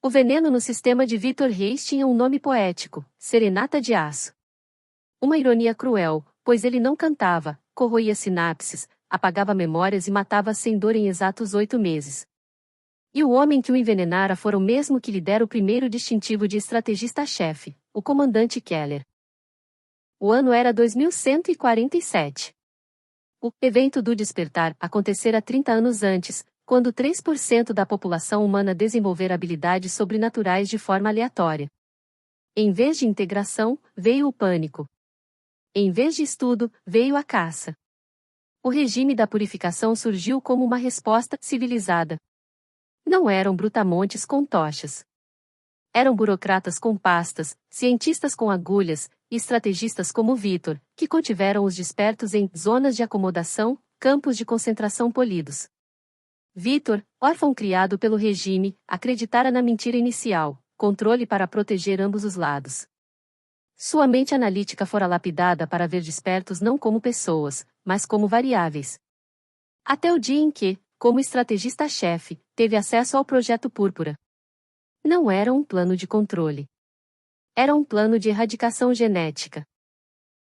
O veneno no sistema de Vitor Reis tinha um nome poético: serenata de aço. Uma ironia cruel, pois ele não cantava, corroía sinapses, apagava memórias e matava sem dor em exatos 8 meses. E o homem que o envenenara fora o mesmo que lhe dera o primeiro distintivo de estrategista-chefe, o comandante Keller. O ano era 2147. O evento do despertar acontecera 30 anos antes, quando 3% da população humana desenvolver habilidades sobrenaturais de forma aleatória. Em vez de integração, veio o pânico. Em vez de estudo, veio a caça. O regime da purificação surgiu como uma resposta civilizada. Não eram brutamontes com tochas. Eram burocratas com pastas, cientistas com agulhas, e estrategistas como Vitor, que contiveram os despertos em zonas de acomodação, campos de concentração polidos. Vitor, órfão criado pelo regime, acreditara na mentira inicial, controle para proteger ambos os lados. Sua mente analítica fora lapidada para ver despertos não como pessoas, mas como variáveis. Até o dia em que, como estrategista-chefe, teve acesso ao Projeto Púrpura. Não era um plano de controle. Era um plano de erradicação genética.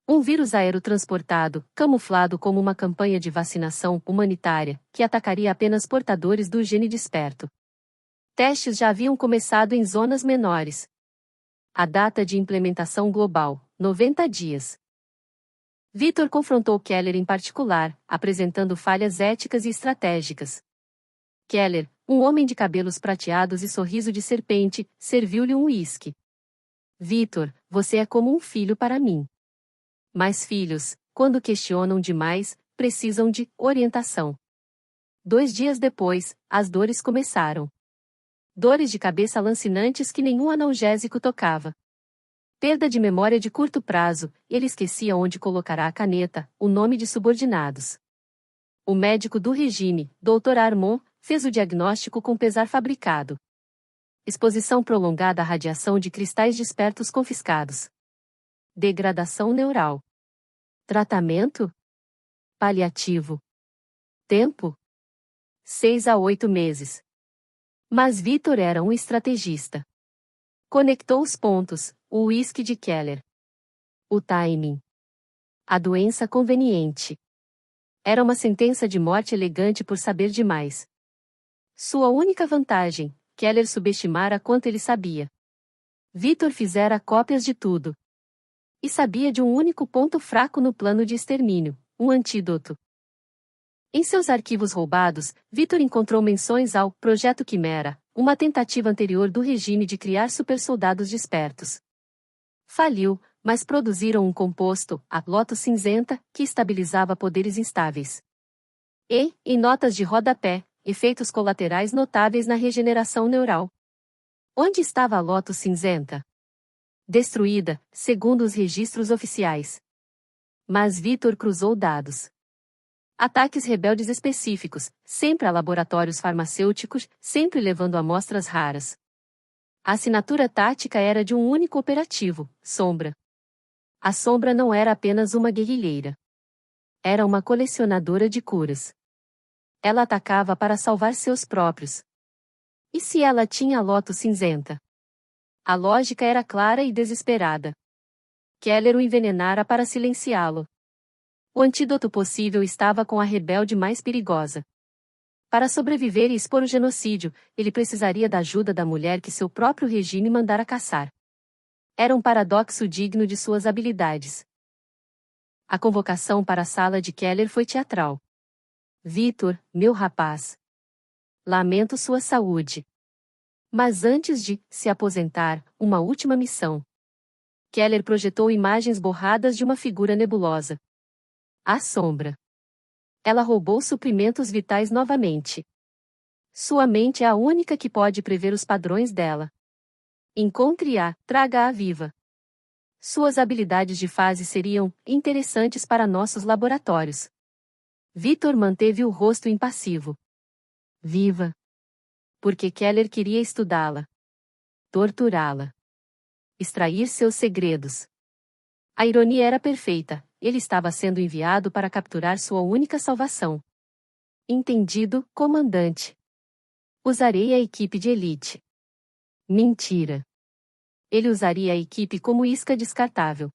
Um vírus aerotransportado, camuflado como uma campanha de vacinação humanitária, que atacaria apenas portadores do gene desperto. Testes já haviam começado em zonas menores. A data de implementação global, 90 dias. Vitor confrontou Keller em particular, apresentando falhas éticas e estratégicas. Keller, um homem de cabelos prateados e sorriso de serpente, serviu-lhe um uísque. Vitor, você é como um filho para mim. Mas filhos, quando questionam demais, precisam de orientação. 2 dias depois, as dores começaram. Dores de cabeça lancinantes que nenhum analgésico tocava. Perda de memória de curto prazo, ele esquecia onde colocará a caneta, o nome de subordinados. O médico do regime, Dr. Armand, fez o diagnóstico com pesar fabricado. Exposição prolongada à radiação de cristais despertos confiscados. Degradação neural. Tratamento? Paliativo. Tempo? 6 a 8 meses. Mas Vitor era um estrategista. Conectou os pontos, o uísque de Keller. O timing. A doença conveniente. Era uma sentença de morte elegante por saber demais. Sua única vantagem, Keller subestimara quanto ele sabia. Vitor fizera cópias de tudo. E sabia de um único ponto fraco no plano de extermínio, um antídoto. Em seus arquivos roubados, Vitor encontrou menções ao Projeto Quimera, uma tentativa anterior do regime de criar supersoldados despertos. Faliu, mas produziram um composto, a loto cinzenta, que estabilizava poderes instáveis. E, em notas de rodapé, efeitos colaterais notáveis na regeneração neural. Onde estava a loto cinzenta? Destruída, segundo os registros oficiais. Mas Vitor cruzou dados. Ataques rebeldes específicos, sempre a laboratórios farmacêuticos, sempre levando amostras raras. A assinatura tática era de um único operativo, Sombra. A Sombra não era apenas uma guerrilheira. Era uma colecionadora de curas. Ela atacava para salvar seus próprios. E se ela tinha a loto cinzenta? A lógica era clara e desesperada. Keller o envenenara para silenciá-lo. O antídoto possível estava com a rebelde mais perigosa. Para sobreviver e expor o genocídio, ele precisaria da ajuda da mulher que seu próprio regime mandara caçar. Era um paradoxo digno de suas habilidades. A convocação para a sala de Keller foi teatral. Vitor, meu rapaz. Lamento sua saúde. Mas antes de se aposentar, uma última missão. Keller projetou imagens borradas de uma figura nebulosa. A Sombra. Ela roubou suprimentos vitais novamente. Sua mente é a única que pode prever os padrões dela. Encontre-a, traga-a viva. Suas habilidades de fase seriam interessantes para nossos laboratórios. Vitor manteve o rosto impassivo. Viva. Porque Keller queria estudá-la. Torturá-la. Extrair seus segredos. A ironia era perfeita, ele estava sendo enviado para capturar sua única salvação. Entendido, comandante. Usarei a equipe de elite. Mentira. Ele usaria a equipe como isca descartável.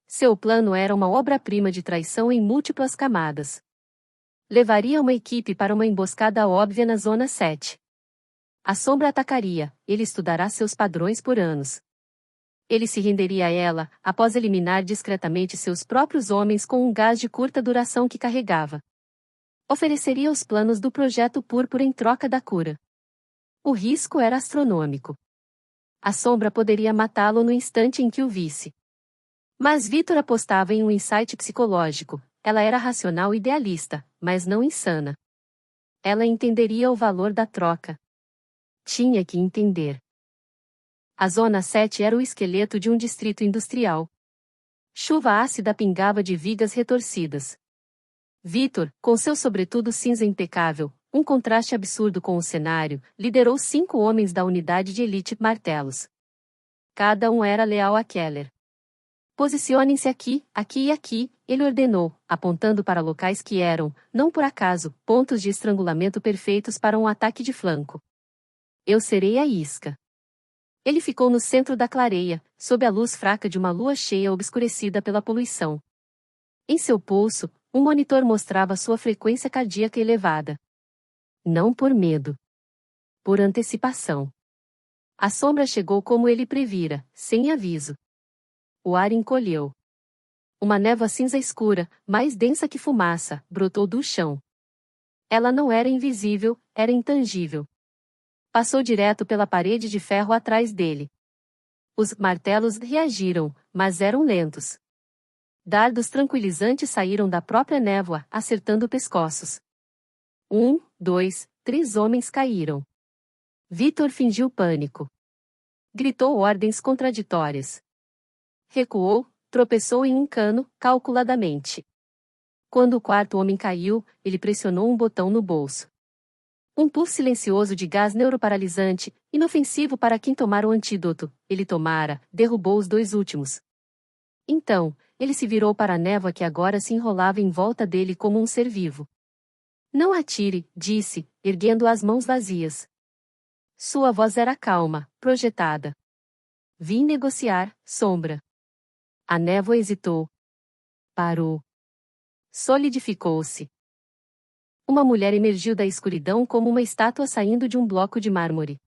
Seu plano era uma obra-prima de traição em múltiplas camadas. Levaria uma equipe para uma emboscada óbvia na Zona 7. A sombra atacaria, ele estudará seus padrões por anos. Ele se renderia a ela, após eliminar discretamente seus próprios homens com um gás de curta duração que carregava. Ofereceria os planos do Projeto Púrpura em troca da cura. O risco era astronômico. A sombra poderia matá-lo no instante em que o visse. Mas Vitor apostava em um insight psicológico. Ela era racional e idealista, mas não insana. Ela entenderia o valor da troca. Tinha que entender. A Zona 7 era o esqueleto de um distrito industrial. Chuva ácida pingava de vigas retorcidas. Vitor, com seu sobretudo cinza impecável, um contraste absurdo com o cenário, liderou 5 homens da unidade de elite martelos. Cada um era leal a Keller. Posicionem-se aqui, aqui e aqui, ele ordenou, apontando para locais que eram, não por acaso, pontos de estrangulamento perfeitos para um ataque de flanco. Eu serei a isca. Ele ficou no centro da clareia, sob a luz fraca de uma lua cheia obscurecida pela poluição. Em seu pulso, um monitor mostrava sua frequência cardíaca elevada. Não por medo. Por antecipação. A sombra chegou como ele previra, sem aviso. O ar encolheu. Uma névoa cinza escura, mais densa que fumaça, brotou do chão. Ela não era invisível, era intangível. Passou direto pela parede de ferro atrás dele. Os martelos reagiram, mas eram lentos. Dardos tranquilizantes saíram da própria névoa, acertando pescoços. 1, 2, 3 homens caíram. Vitor fingiu pânico. Gritou ordens contraditórias. Recuou, tropeçou em um cano, calculadamente. Quando o 4º homem caiu, ele pressionou um botão no bolso. Um puff silencioso de gás neuroparalisante, inofensivo para quem tomara o antídoto, ele tomara, derrubou os 2 últimos. Então, ele se virou para a névoa que agora se enrolava em volta dele como um ser vivo. Não atire, disse, erguendo as mãos vazias. Sua voz era calma, projetada. Vim negociar, sombra. A névoa hesitou. Parou. Solidificou-se. Uma mulher emergiu da escuridão como uma estátua saindo de um bloco de mármore.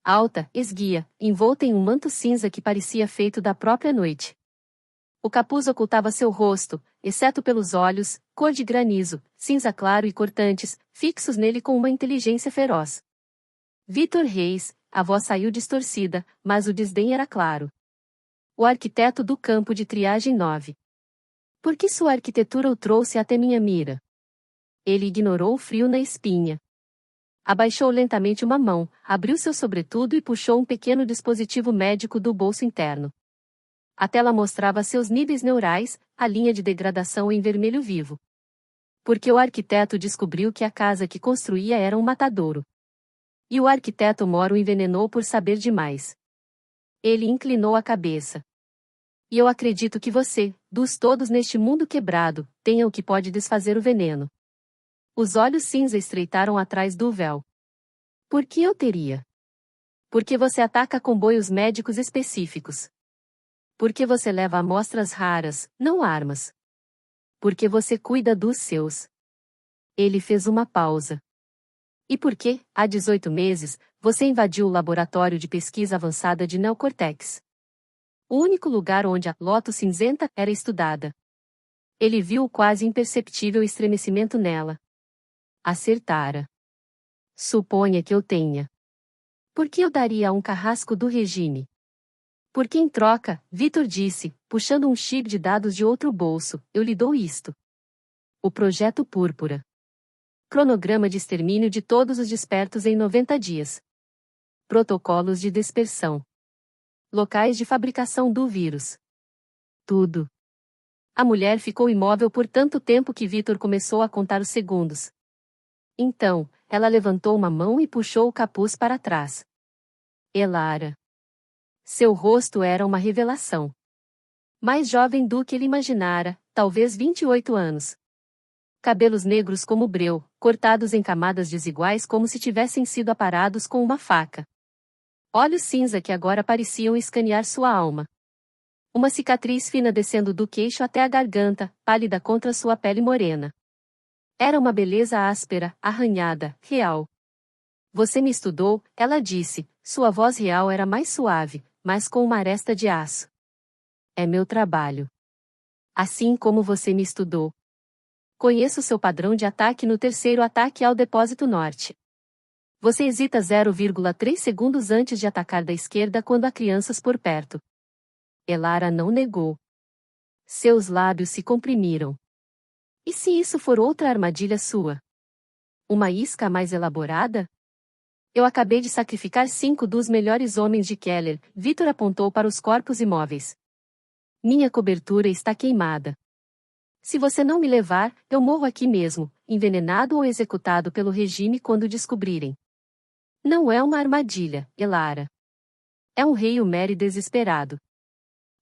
Alta, esguia, envolta em um manto cinza que parecia feito da própria noite. O capuz ocultava seu rosto, exceto pelos olhos, cor de granizo, cinza claro e cortantes, fixos nele com uma inteligência feroz. Vitor Reis, a voz saiu distorcida, mas o desdém era claro. O arquiteto do campo de triagem 9. Por que sua arquitetura o trouxe até minha mira? Ele ignorou o frio na espinha. Abaixou lentamente uma mão, abriu seu sobretudo e puxou um pequeno dispositivo médico do bolso interno. A tela mostrava seus níveis neurais, a linha de degradação em vermelho vivo. Porque o arquiteto descobriu que a casa que construía era um matadouro. E o arquiteto Moro o envenenou por saber demais. Ele inclinou a cabeça. E eu acredito que você, dos todos neste mundo quebrado, tenha o que pode desfazer o veneno. Os olhos cinza estreitaram atrás do véu. Por que eu teria? Porque você ataca comboios médicos específicos. Porque você leva amostras raras, não armas. Porque você cuida dos seus. Ele fez uma pausa. E porque, há 18 meses, você invadiu o laboratório de pesquisa avançada de Neocortex. O único lugar onde a Loto cinzenta era estudada. Ele viu o quase imperceptível estremecimento nela. Acertara. Suponha que eu tenha. Por que eu daria a um carrasco do regime? Porque em troca, Vitor disse, puxando um chip de dados de outro bolso, eu lhe dou isto. O Projeto Púrpura. Cronograma de extermínio de todos os despertos em 90 dias. Protocolos de dispersão. Locais de fabricação do vírus. Tudo. A mulher ficou imóvel por tanto tempo que Vitor começou a contar os segundos. Então, ela levantou uma mão e puxou o capuz para trás. Elara. Seu rosto era uma revelação. Mais jovem do que ele imaginara, talvez 28 anos. Cabelos negros como breu, cortados em camadas desiguais como se tivessem sido aparados com uma faca. Olhos cinza que agora pareciam escanear sua alma. Uma cicatriz fina descendo do queixo até a garganta, pálida contra sua pele morena. Era uma beleza áspera, arranhada, real. Você me estudou, ela disse, sua voz real era mais suave, mas com uma aresta de aço. É meu trabalho. Assim como você me estudou. Conheço seu padrão de ataque no terceiro ataque ao depósito norte. Você hesita 0,3 segundos antes de atacar da esquerda quando há crianças por perto. Elara não negou. Seus lábios se comprimiram. E se isso for outra armadilha sua? Uma isca mais elaborada? Eu acabei de sacrificar 5 dos melhores homens de Keller, Victor apontou para os corpos imóveis. Minha cobertura está queimada. Se você não me levar, eu morro aqui mesmo, envenenado ou executado pelo regime quando descobrirem. Não é uma armadilha, Elara. É um Hail Mary desesperado.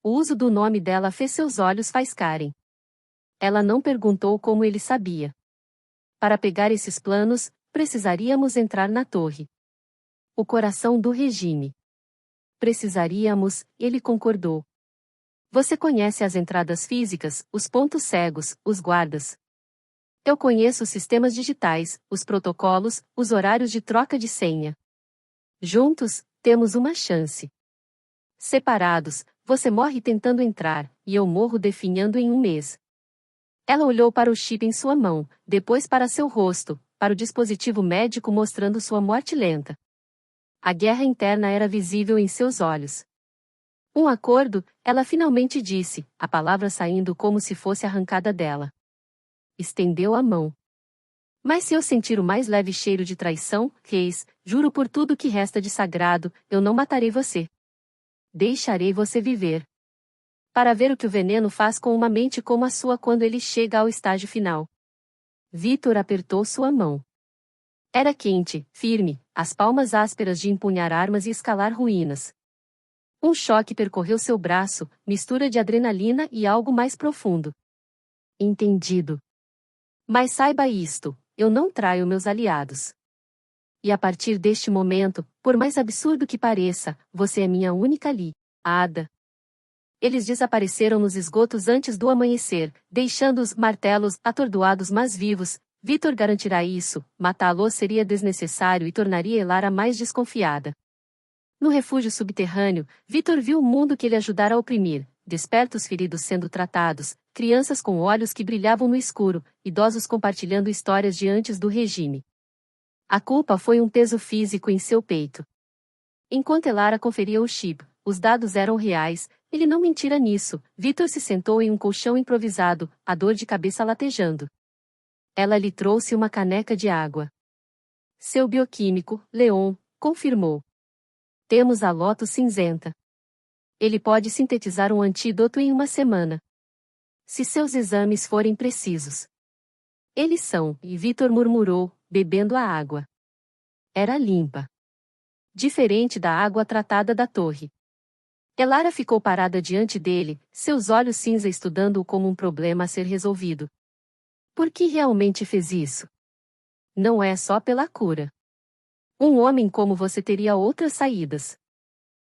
O uso do nome dela fez seus olhos faiscarem. Ela não perguntou como ele sabia. Para pegar esses planos, precisaríamos entrar na torre. O coração do regime. Precisaríamos, ele concordou. Você conhece as entradas físicas, os pontos cegos, os guardas. Eu conheço os sistemas digitais, os protocolos, os horários de troca de senha. Juntos, temos uma chance. Separados, você morre tentando entrar, e eu morro definhando em um mês. Ela olhou para o chip em sua mão, depois para seu rosto, para o dispositivo médico mostrando sua morte lenta. A guerra interna era visível em seus olhos. Um acordo, ela finalmente disse, a palavra saindo como se fosse arrancada dela. Estendeu a mão. Mas se eu sentir o mais leve cheiro de traição, Reis, juro por tudo que resta de sagrado, eu não matarei você. Deixarei você viver. Para ver o que o veneno faz com uma mente como a sua quando ele chega ao estágio final. Victor apertou sua mão. Era quente, firme, as palmas ásperas de empunhar armas e escalar ruínas. Um choque percorreu seu braço, mistura de adrenalina e algo mais profundo. Entendido. Mas saiba isto, eu não traio meus aliados. E a partir deste momento, por mais absurdo que pareça, você é minha única aliada. Eles desapareceram nos esgotos antes do amanhecer, deixando os martelos atordoados mas vivos. Victor garantirá isso, matá-lo seria desnecessário e tornaria Elara mais desconfiada. No refúgio subterrâneo, Victor viu o mundo que ele ajudara a oprimir, despertos feridos sendo tratados, crianças com olhos que brilhavam no escuro, idosos compartilhando histórias de antes do regime. A culpa foi um peso físico em seu peito. Enquanto Elara conferia o chip, os dados eram reais, ele não mentira nisso. Victor se sentou em um colchão improvisado, a dor de cabeça latejando. Ela lhe trouxe uma caneca de água. Seu bioquímico, Leon, confirmou. Temos a Lotus cinzenta. Ele pode sintetizar um antídoto em uma semana. Se seus exames forem precisos. Eles são, e Victor murmurou, bebendo a água. Era limpa. Diferente da água tratada da torre. Elara ficou parada diante dele, seus olhos cinza estudando-o como um problema a ser resolvido. Por que realmente fez isso? Não é só pela cura. Um homem como você teria outras saídas.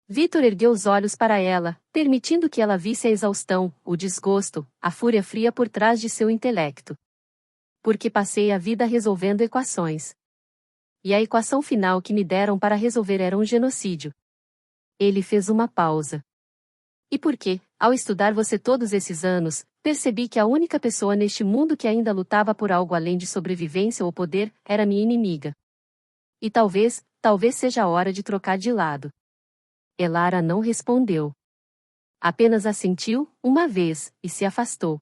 Victor ergueu os olhos para ela, permitindo que ela visse a exaustão, o desgosto, a fúria fria por trás de seu intelecto. Porque passei a vida resolvendo equações. E a equação final que me deram para resolver era um genocídio. Ele fez uma pausa. E porque, ao estudar você todos esses anos, percebi que a única pessoa neste mundo que ainda lutava por algo além de sobrevivência ou poder, era minha inimiga. E talvez seja a hora de trocar de lado. Elara não respondeu. Apenas assentiu, uma vez, e se afastou.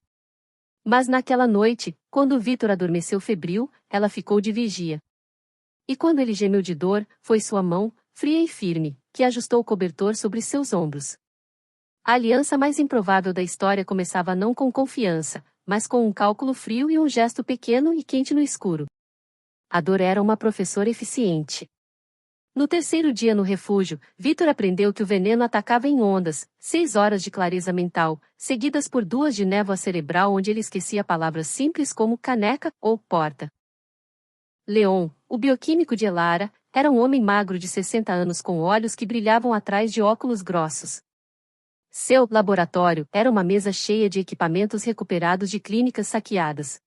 Mas naquela noite, quando Victor adormeceu febril, ela ficou de vigia. E quando ele gemeu de dor, foi sua mão, fria e firme, que ajustou o cobertor sobre seus ombros. A aliança mais improvável da história começava não com confiança, mas com um cálculo frio e um gesto pequeno e quente no escuro. A dor era uma professora eficiente. No terceiro dia no refúgio, Victor aprendeu que o veneno atacava em ondas, 6 horas de clareza mental, seguidas por 2 de névoa cerebral onde ele esquecia palavras simples como caneca ou porta. Leon, o bioquímico de Elara, Era um homem magro de 60 anos com olhos que brilhavam atrás de óculos grossos. Seu laboratório era uma mesa cheia de equipamentos recuperados de clínicas saqueadas.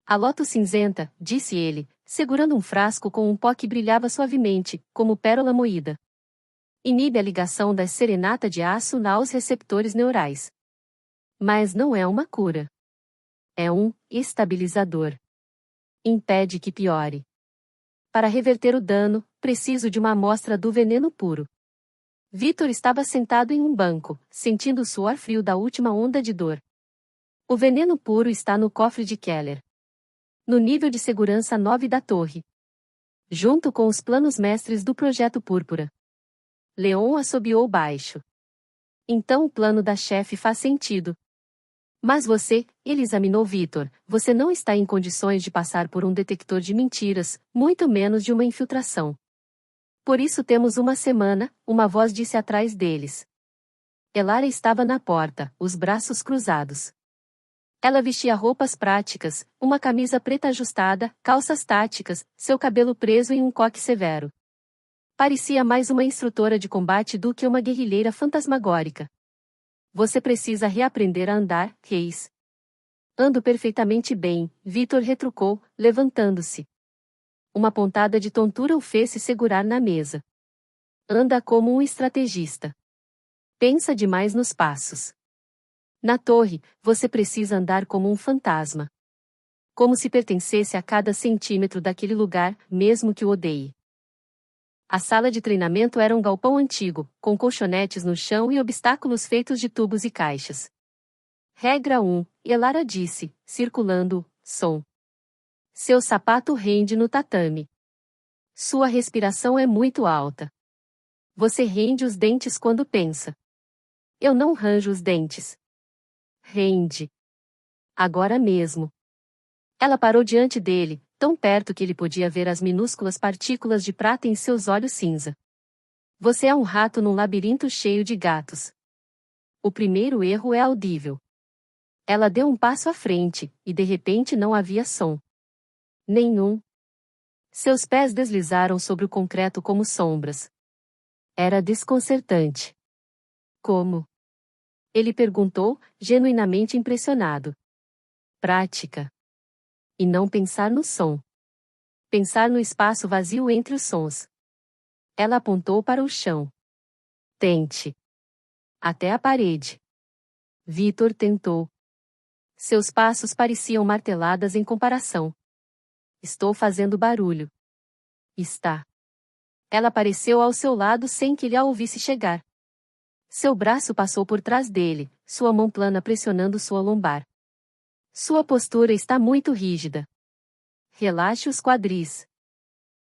A loto cinzenta, disse ele, segurando um frasco com um pó que brilhava suavemente, como pérola moída. Inibe a ligação da serenata de aço aos receptores neurais. Mas não é uma cura. É um estabilizador. Impede que piore. Para reverter o dano, preciso de uma amostra do veneno puro. Vitor estava sentado em um banco, sentindo o suor frio da última onda de dor. O veneno puro está no cofre de Keller. No nível de segurança 9 da torre. Junto com os planos mestres do Projeto Púrpura. Leon assobiou baixo. Então o plano da chefe faz sentido. Mas ele examinou Vitor, você não está em condições de passar por um detector de mentiras, muito menos de uma infiltração. Por isso temos uma semana, uma voz disse atrás deles. Elara estava na porta, os braços cruzados. Ela vestia roupas práticas, uma camisa preta ajustada, calças táticas, seu cabelo preso em um coque severo. Parecia mais uma instrutora de combate do que uma guerrilheira fantasmagórica. Você precisa reaprender a andar, Reis. Ando perfeitamente bem, Vitor retrucou, levantando-se. Uma pontada de tontura o fez se segurar na mesa. Anda como um estrategista. Pensa demais nos passos. Na torre, você precisa andar como um fantasma. Como se pertencesse a cada centímetro daquele lugar, mesmo que o odeie. A sala de treinamento era um galpão antigo, com colchonetes no chão e obstáculos feitos de tubos e caixas. Regra 1, Elara disse, circulando, som. Seu sapato rende no tatame. Sua respiração é muito alta. Você rende os dentes quando pensa. Eu não ranjo os dentes. Rende. Agora mesmo. Ela parou diante dele, tão perto que ele podia ver as minúsculas partículas de prata em seus olhos cinza. Você é um rato num labirinto cheio de gatos. O primeiro erro é audível. Ela deu um passo à frente, e de repente não havia som. Nenhum. Seus pés deslizaram sobre o concreto como sombras. Era desconcertante. Como? Ele perguntou, genuinamente impressionado. Prática. E não pensar no som. Pensar no espaço vazio entre os sons. Ela apontou para o chão. Tente. Até a parede. Vitor tentou. Seus passos pareciam marteladas em comparação. Estou fazendo barulho. Está. Ela apareceu ao seu lado sem que ele a ouvisse chegar. Seu braço passou por trás dele, sua mão plana pressionando sua lombar. Sua postura está muito rígida. Relaxe os quadris.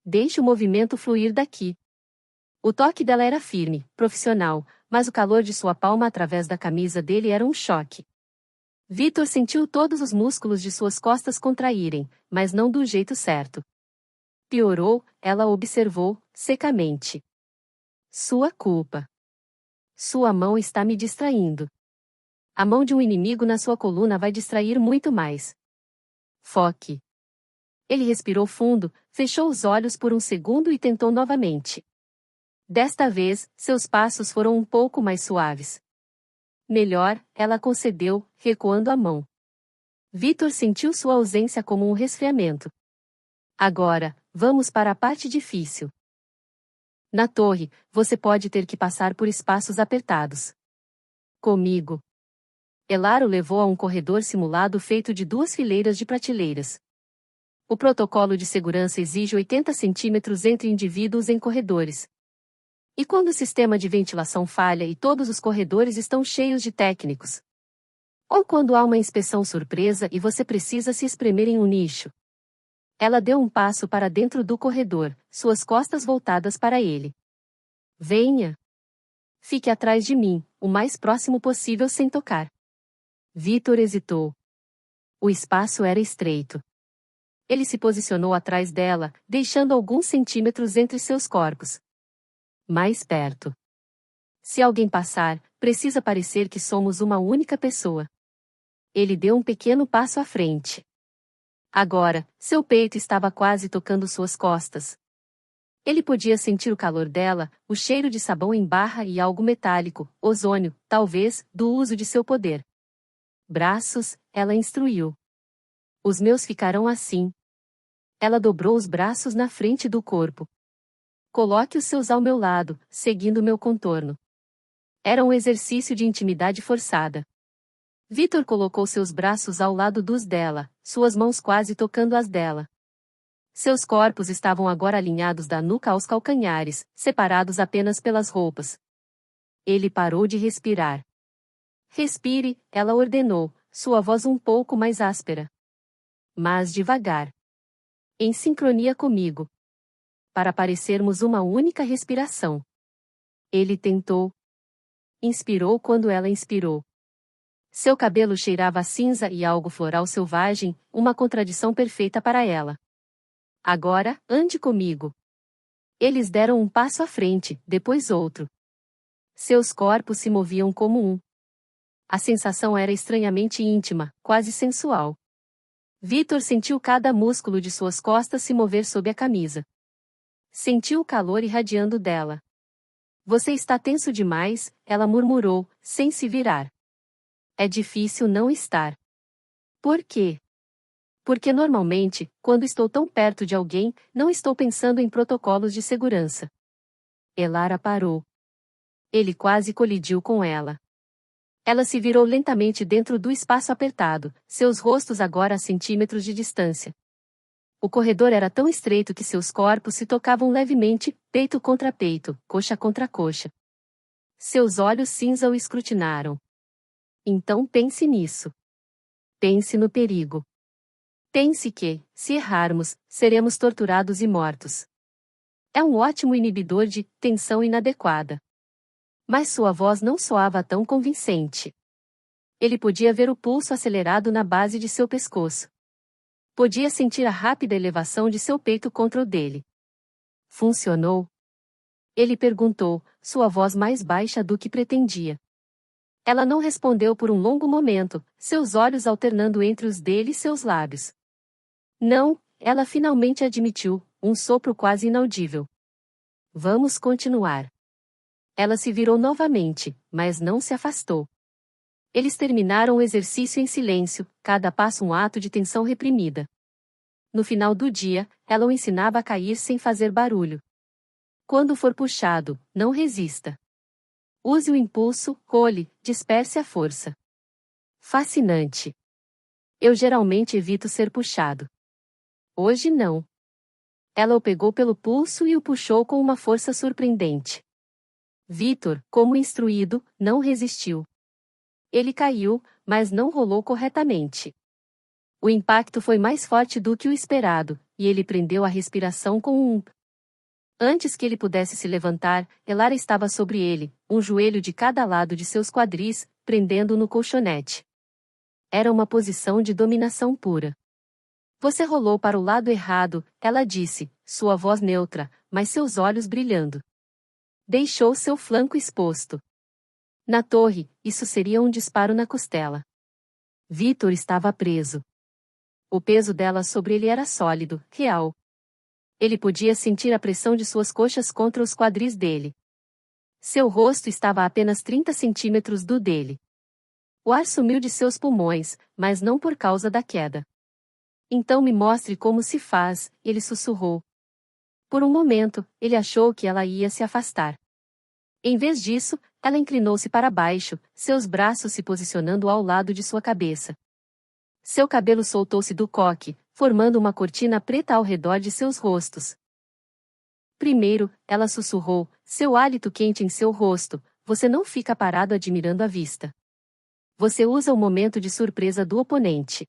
Deixe o movimento fluir daqui. O toque dela era firme, profissional, mas o calor de sua palma através da camisa dele era um choque. Vitor sentiu todos os músculos de suas costas contraírem, mas não do jeito certo. Piorou, ela observou, secamente. Sua culpa. Sua mão está me distraindo. A mão de um inimigo na sua coluna vai distrair muito mais. Foque. Ele respirou fundo, fechou os olhos por um segundo e tentou novamente. Desta vez, seus passos foram um pouco mais suaves. Melhor, ela concedeu, recuando a mão. Vitor sentiu sua ausência como um resfriamento. Agora, vamos para a parte difícil. Na torre, você pode ter que passar por espaços apertados. Comigo. Elara o levou a um corredor simulado feito de 2 fileiras de prateleiras. O protocolo de segurança exige 80 centímetros entre indivíduos em corredores. E quando o sistema de ventilação falha e todos os corredores estão cheios de técnicos? Ou quando há uma inspeção surpresa e você precisa se espremer em um nicho? Ela deu um passo para dentro do corredor, suas costas voltadas para ele. Venha. Fique atrás de mim, o mais próximo possível sem tocar. Vitor hesitou. O espaço era estreito. Ele se posicionou atrás dela, deixando alguns centímetros entre seus corpos. Mais perto. Se alguém passar, precisa parecer que somos uma única pessoa. Ele deu um pequeno passo à frente. Agora, seu peito estava quase tocando suas costas. Ele podia sentir o calor dela, o cheiro de sabão em barra e algo metálico, ozônio, talvez, do uso de seu poder. Braços, ela instruiu. Os meus ficarão assim. Ela dobrou os braços na frente do corpo. Coloque os seus ao meu lado, seguindo meu contorno. Era um exercício de intimidade forçada. Vitor colocou seus braços ao lado dos dela, suas mãos quase tocando as dela. Seus corpos estavam agora alinhados da nuca aos calcanhares, separados apenas pelas roupas. Ele parou de respirar. Respire, ela ordenou, sua voz um pouco mais áspera. Mas devagar. Em sincronia comigo. Para parecermos uma única respiração. Ele tentou. Inspirou quando ela inspirou. Seu cabelo cheirava a cinza e algo floral selvagem, uma contradição perfeita para ela. Agora, ande comigo. Eles deram um passo à frente, depois outro. Seus corpos se moviam como um. A sensação era estranhamente íntima, quase sensual. Vitor sentiu cada músculo de suas costas se mover sob a camisa. Sentiu o calor irradiando dela. Você está tenso demais, ela murmurou, sem se virar. É difícil não estar. Por quê? Porque normalmente, quando estou tão perto de alguém, não estou pensando em protocolos de segurança. Elara parou. Ele quase colidiu com ela. Ela se virou lentamente dentro do espaço apertado, seus rostos agora a centímetros de distância. O corredor era tão estreito que seus corpos se tocavam levemente, peito contra peito, coxa contra coxa. Seus olhos cinza o escrutinaram. Então pense nisso. Pense no perigo. Pense que, se errarmos, seremos torturados e mortos. É um ótimo inibidor de tensão inadequada. Mas sua voz não soava tão convincente. Ele podia ver o pulso acelerado na base de seu pescoço. Podia sentir a rápida elevação de seu peito contra o dele. Funcionou? Ele perguntou, sua voz mais baixa do que pretendia. Ela não respondeu por um longo momento, seus olhos alternando entre os dele e seus lábios. Não, ela finalmente admitiu, um sopro quase inaudível. Vamos continuar. Ela se virou novamente, mas não se afastou. Eles terminaram o exercício em silêncio, cada passo um ato de tensão reprimida. No final do dia, ela o ensinava a cair sem fazer barulho. Quando for puxado, não resista. Use o impulso, role, disperse a força. Fascinante. Eu geralmente evito ser puxado. Hoje não. Ela o pegou pelo pulso e o puxou com uma força surpreendente. Vitor, como instruído, não resistiu. Ele caiu, mas não rolou corretamente. O impacto foi mais forte do que o esperado, e ele prendeu a respiração com um. Antes que ele pudesse se levantar, Elara estava sobre ele, um joelho de cada lado de seus quadris, prendendo-o no colchonete. Era uma posição de dominação pura. Você rolou para o lado errado, ela disse, sua voz neutra, mas seus olhos brilhando. Deixou seu flanco exposto. Na torre, isso seria um disparo na costela. Vitor estava preso. O peso dela sobre ele era sólido, real. Ele podia sentir a pressão de suas coxas contra os quadris dele. Seu rosto estava a apenas 30 centímetros do dele. O ar sumiu de seus pulmões, mas não por causa da queda. Então me mostre como se faz, ele sussurrou. Por um momento, ele achou que ela ia se afastar. Em vez disso, ela inclinou-se para baixo, seus braços se posicionando ao lado de sua cabeça. Seu cabelo soltou-se do coque, formando uma cortina preta ao redor de seus rostos. Primeiro, ela sussurrou, seu hálito quente em seu rosto, você não fica parado admirando a vista. Você usa o momento de surpresa do oponente.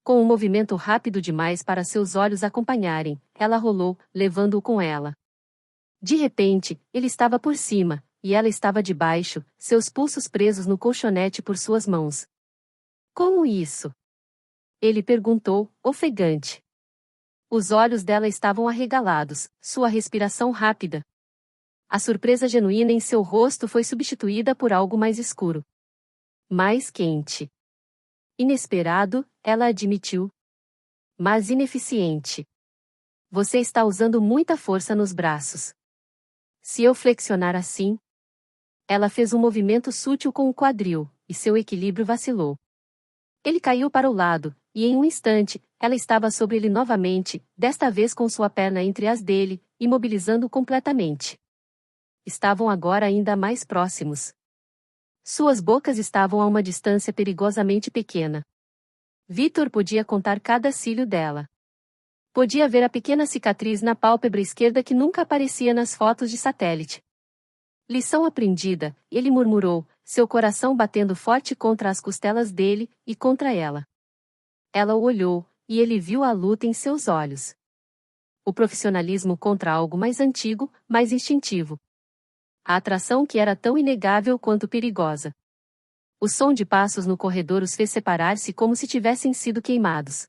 Com um movimento rápido demais para seus olhos acompanharem, ela rolou, levando-o com ela. De repente, ele estava por cima, e ela estava debaixo, seus pulsos presos no colchonete por suas mãos. Como isso? Ele perguntou, ofegante. Os olhos dela estavam arregalados, sua respiração rápida. A surpresa genuína em seu rosto foi substituída por algo mais escuro. Mais quente. Inesperado, ela admitiu. Mas ineficiente. Você está usando muita força nos braços. Se eu flexionar assim... Ela fez um movimento sutil com o quadril, e seu equilíbrio vacilou. Ele caiu para o lado, e em um instante, ela estava sobre ele novamente, desta vez com sua perna entre as dele, imobilizando-o completamente. Estavam agora ainda mais próximos. Suas bocas estavam a uma distância perigosamente pequena. Victor podia contar cada cílio dela. Podia ver a pequena cicatriz na pálpebra esquerda que nunca aparecia nas fotos de satélite. Lição aprendida, ele murmurou, seu coração batendo forte contra as costelas dele, e contra ela. Ela o olhou, e ele viu a luta em seus olhos. O profissionalismo contra algo mais antigo, mais instintivo. A atração que era tão inegável quanto perigosa. O som de passos no corredor os fez separar-se como se tivessem sido queimados.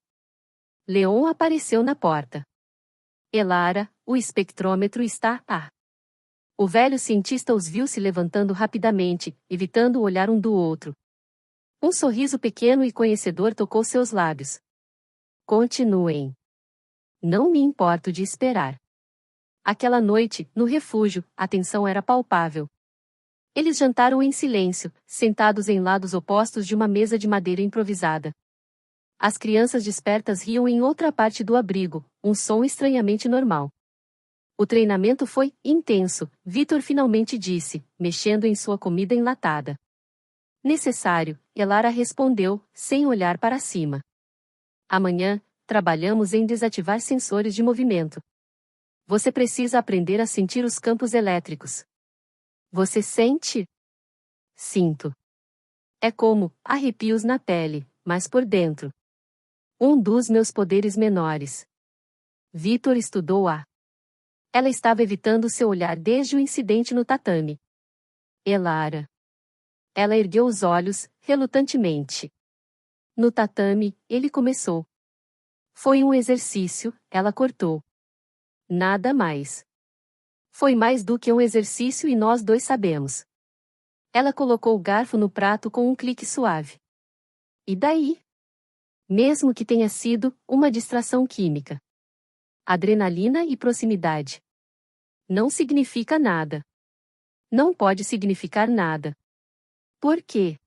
Leon apareceu na porta. Elara, o espectrômetro está a... O velho cientista os viu se levantando rapidamente, evitando o olhar um do outro. Um sorriso pequeno e conhecedor tocou seus lábios. Continuem. Não me importo de esperar. Aquela noite, no refúgio, a tensão era palpável. Eles jantaram em silêncio, sentados em lados opostos de uma mesa de madeira improvisada. As crianças despertas riam em outra parte do abrigo, um som estranhamente normal. O treinamento foi intenso, Victor finalmente disse, mexendo em sua comida enlatada. Necessário, Elara respondeu, sem olhar para cima. Amanhã, trabalhamos em desativar sensores de movimento. Você precisa aprender a sentir os campos elétricos. Você sente? Sinto. É como arrepios na pele, mas por dentro. Um dos meus poderes menores. Victor estudou a... Ela estava evitando seu olhar desde o incidente no tatame. Elara. Ela ergueu os olhos, relutantemente. No tatame, ele começou. Foi um exercício, ela cortou. Nada mais. Foi mais do que um exercício e nós dois sabemos. Ela colocou o garfo no prato com um clique suave. E daí? Mesmo que tenha sido uma distração química. Adrenalina e proximidade. Não significa nada. Não pode significar nada. Por quê?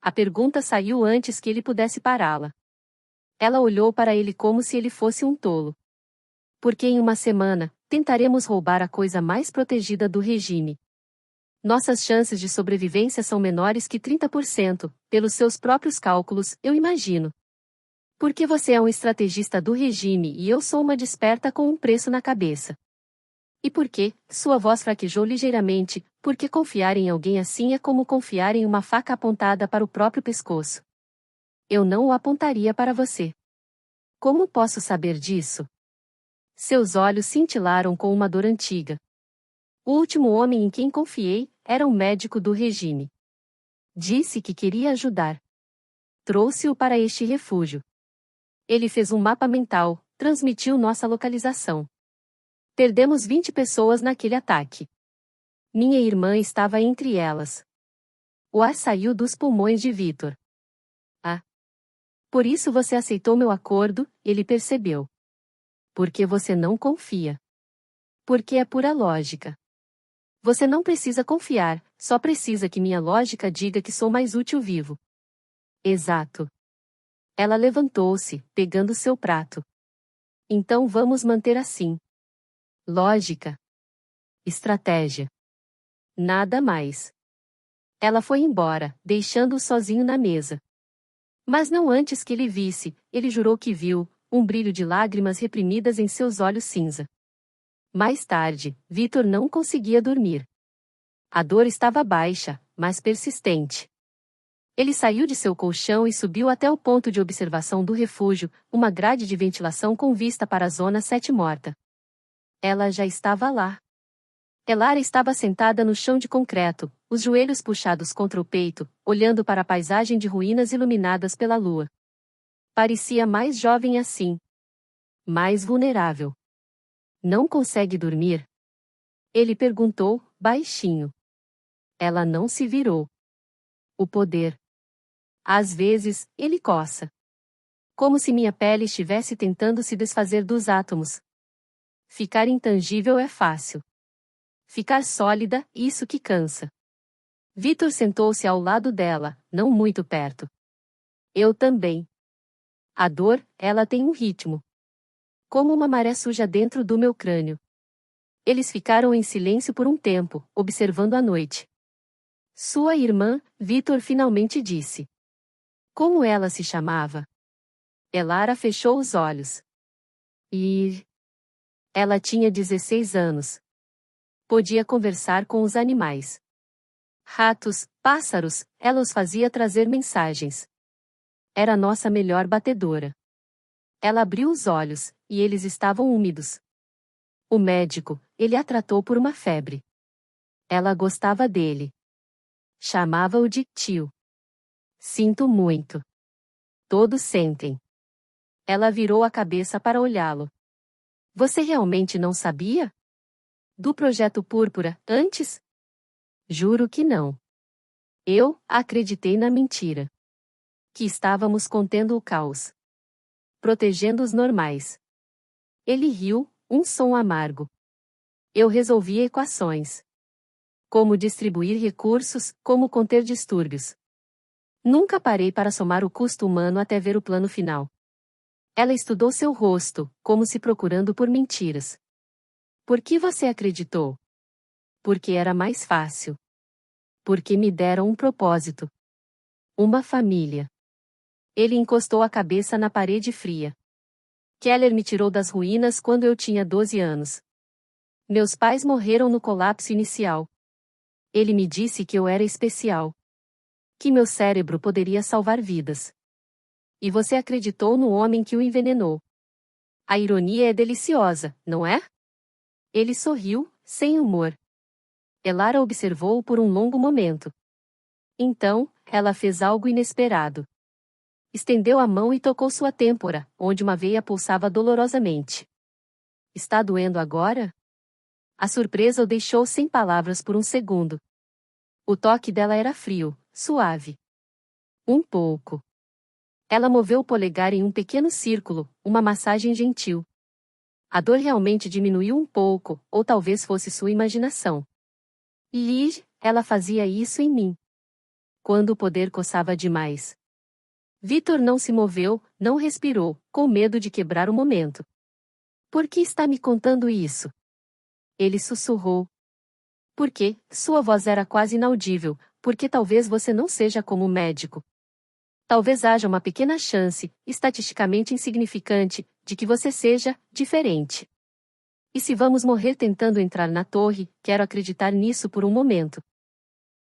A pergunta saiu antes que ele pudesse pará-la. Ela olhou para ele como se ele fosse um tolo. Porque em uma semana, tentaremos roubar a coisa mais protegida do regime. Nossas chances de sobrevivência são menores que 30%, pelos seus próprios cálculos, eu imagino. Porque você é um estrategista do regime e eu sou uma desperta com um preço na cabeça. E por quê? Sua voz fraquejou ligeiramente, porque confiar em alguém assim é como confiar em uma faca apontada para o próprio pescoço. Eu não o apontaria para você. Como posso saber disso? Seus olhos cintilaram com uma dor antiga. O último homem em quem confiei era um médico do regime. Disse que queria ajudar. Trouxe-o para este refúgio. Ele fez um mapa mental, transmitiu nossa localização. Perdemos 20 pessoas naquele ataque. Minha irmã estava entre elas. O ar saiu dos pulmões de Victor. Ah. Por isso você aceitou meu acordo, ele percebeu. Porque você não confia. Porque é pura lógica. Você não precisa confiar, só precisa que minha lógica diga que sou mais útil vivo. Exato. Ela levantou-se, pegando seu prato. Então vamos manter assim. Lógica. Estratégia. Nada mais. Ela foi embora, deixando-o sozinho na mesa. Mas não antes que ele visse, ele jurou que viu, um brilho de lágrimas reprimidas em seus olhos cinza. Mais tarde, Victor não conseguia dormir. A dor estava baixa, mas persistente. Ele saiu de seu colchão e subiu até o ponto de observação do refúgio, uma grade de ventilação com vista para a Zona 7 morta. Ela já estava lá. Elara estava sentada no chão de concreto, os joelhos puxados contra o peito, olhando para a paisagem de ruínas iluminadas pela lua. Parecia mais jovem assim. Mais vulnerável. Não consegue dormir? Ele perguntou, baixinho. Ela não se virou. O poder. Às vezes, ele coça. Como se minha pele estivesse tentando se desfazer dos átomos. Ficar intangível é fácil. Ficar sólida, isso que cansa. Vitor sentou-se ao lado dela, não muito perto. Eu também. A dor, ela tem um ritmo. Como uma maré suja dentro do meu crânio. Eles ficaram em silêncio por um tempo, observando a noite. Sua irmã, Vitor finalmente disse. Como ela se chamava? Elara fechou os olhos. Ela tinha 16 anos. Podia conversar com os animais. Ratos, pássaros, ela os fazia trazer mensagens. Era nossa melhor batedora. Ela abriu os olhos, e eles estavam úmidos. O médico, ele a tratou por uma febre. Ela gostava dele. Chamava-o de tio. Sinto muito. Todos sentem. Ela virou a cabeça para olhá-lo. Você realmente não sabia? Do Projeto Púrpura, antes? Juro que não. Eu acreditei na mentira. Que estávamos contendo o caos. Protegendo os normais. Ele riu, um som amargo. Eu resolvi equações. Como distribuir recursos, como conter distúrbios. Nunca parei para somar o custo humano até ver o plano final. Ela estudou seu rosto, como se procurando por mentiras. Por que você acreditou? Porque era mais fácil. Porque me deram um propósito. Uma família. Ele encostou a cabeça na parede fria. Keller me tirou das ruínas quando eu tinha 12 anos. Meus pais morreram no colapso inicial. Ele me disse que eu era especial. Que meu cérebro poderia salvar vidas. E você acreditou no homem que o envenenou. A ironia é deliciosa, não é? Ele sorriu, sem humor. Elara observou-o por um longo momento. Então, ela fez algo inesperado. Estendeu a mão e tocou sua têmpora, onde uma veia pulsava dolorosamente. Está doendo agora? A surpresa o deixou sem palavras por um segundo. O toque dela era frio, suave. Um pouco. Ela moveu o polegar em um pequeno círculo, uma massagem gentil. A dor realmente diminuiu um pouco, ou talvez fosse sua imaginação. Ela fazia isso em mim. Quando o poder coçava demais. Vitor não se moveu, não respirou, com medo de quebrar o momento. Por que está me contando isso? Ele sussurrou. Porque, sua voz era quase inaudível, porque talvez você não seja como o médico. Talvez haja uma pequena chance, estatisticamente insignificante, de que você seja diferente. E se vamos morrer tentando entrar na torre, quero acreditar nisso por um momento.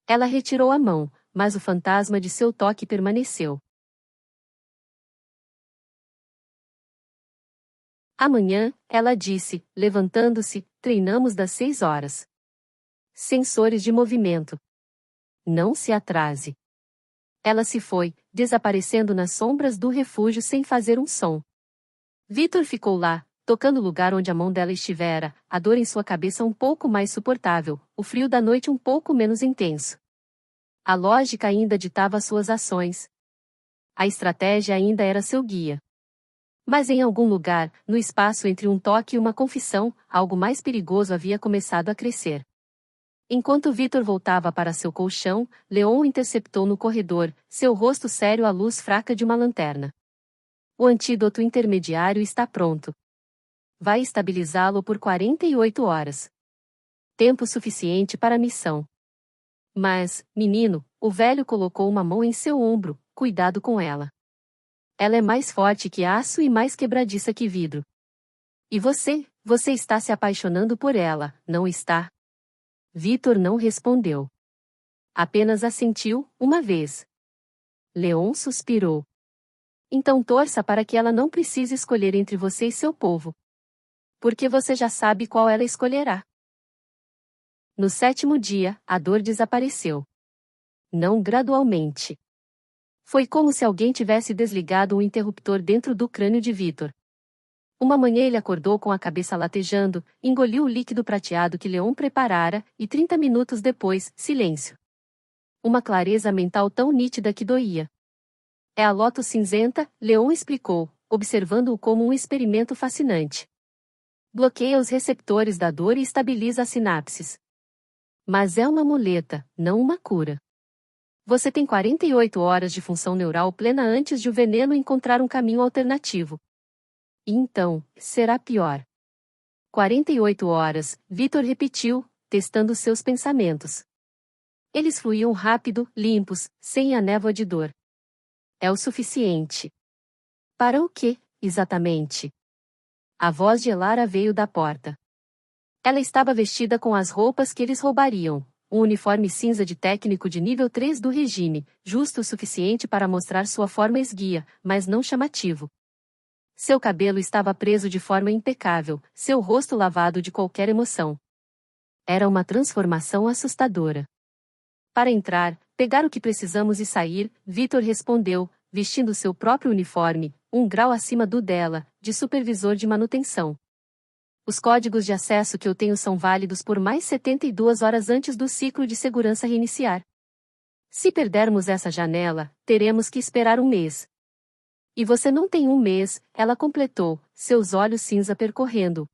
Ela retirou a mão, mas o fantasma de seu toque permaneceu. Amanhã, ela disse, levantando-se, treinamos das 6 horas. Sensores de movimento. Não se atrase. Ela se foi, desaparecendo nas sombras do refúgio sem fazer um som. Vitor ficou lá, tocando o lugar onde a mão dela estivera, a dor em sua cabeça um pouco mais suportável, o frio da noite um pouco menos intenso. A lógica ainda ditava suas ações. A estratégia ainda era seu guia. Mas em algum lugar, no espaço entre um toque e uma confissão, algo mais perigoso havia começado a crescer. Enquanto Vitor voltava para seu colchão, Leon o interceptou no corredor, seu rosto sério à luz fraca de uma lanterna. O antídoto intermediário está pronto. Vai estabilizá-lo por 48 horas. Tempo suficiente para a missão. Mas, menino, o velho colocou uma mão em seu ombro, cuidado com ela. Ela é mais forte que aço e mais quebradiça que vidro. E você está se apaixonando por ela, não está? Vitor não respondeu. Apenas assentiu, uma vez. Leon suspirou. Então torça para que ela não precise escolher entre você e seu povo. Porque você já sabe qual ela escolherá. No 7º dia, a dor desapareceu. Não gradualmente. Foi como se alguém tivesse desligado um interruptor dentro do crânio de Vitor. Uma manhã ele acordou com a cabeça latejando, engoliu o líquido prateado que Leon preparara, e 30 minutos depois, silêncio. Uma clareza mental tão nítida que doía. É a Lotus cinzenta, Leon explicou, observando-o como um experimento fascinante. bloqueia os receptores da dor e estabiliza as sinapses. Mas é uma muleta, não uma cura. Você tem 48 horas de função neural plena antes de o veneno encontrar um caminho alternativo. E então, será pior. 48 horas, Vitor repetiu, testando seus pensamentos. Eles fluíam rápido, limpos, sem a névoa de dor. É o suficiente. Para o quê, exatamente? A voz de Elara veio da porta. Ela estava vestida com as roupas que eles roubariam, um uniforme cinza de técnico de nível 3 do regime, justo o suficiente para mostrar sua forma esguia, mas não chamativo. Seu cabelo estava preso de forma impecável, seu rosto lavado de qualquer emoção. Era uma transformação assustadora. Para entrar, pegar o que precisamos e sair, Vitor respondeu, vestindo seu próprio uniforme, um grau acima do dela, de supervisor de manutenção. Os códigos de acesso que eu tenho são válidos por mais 72 horas antes do ciclo de segurança reiniciar. Se perdermos essa janela, teremos que esperar um mês. E você não tem um mês, ela completou, seus olhos cinza percorrendo.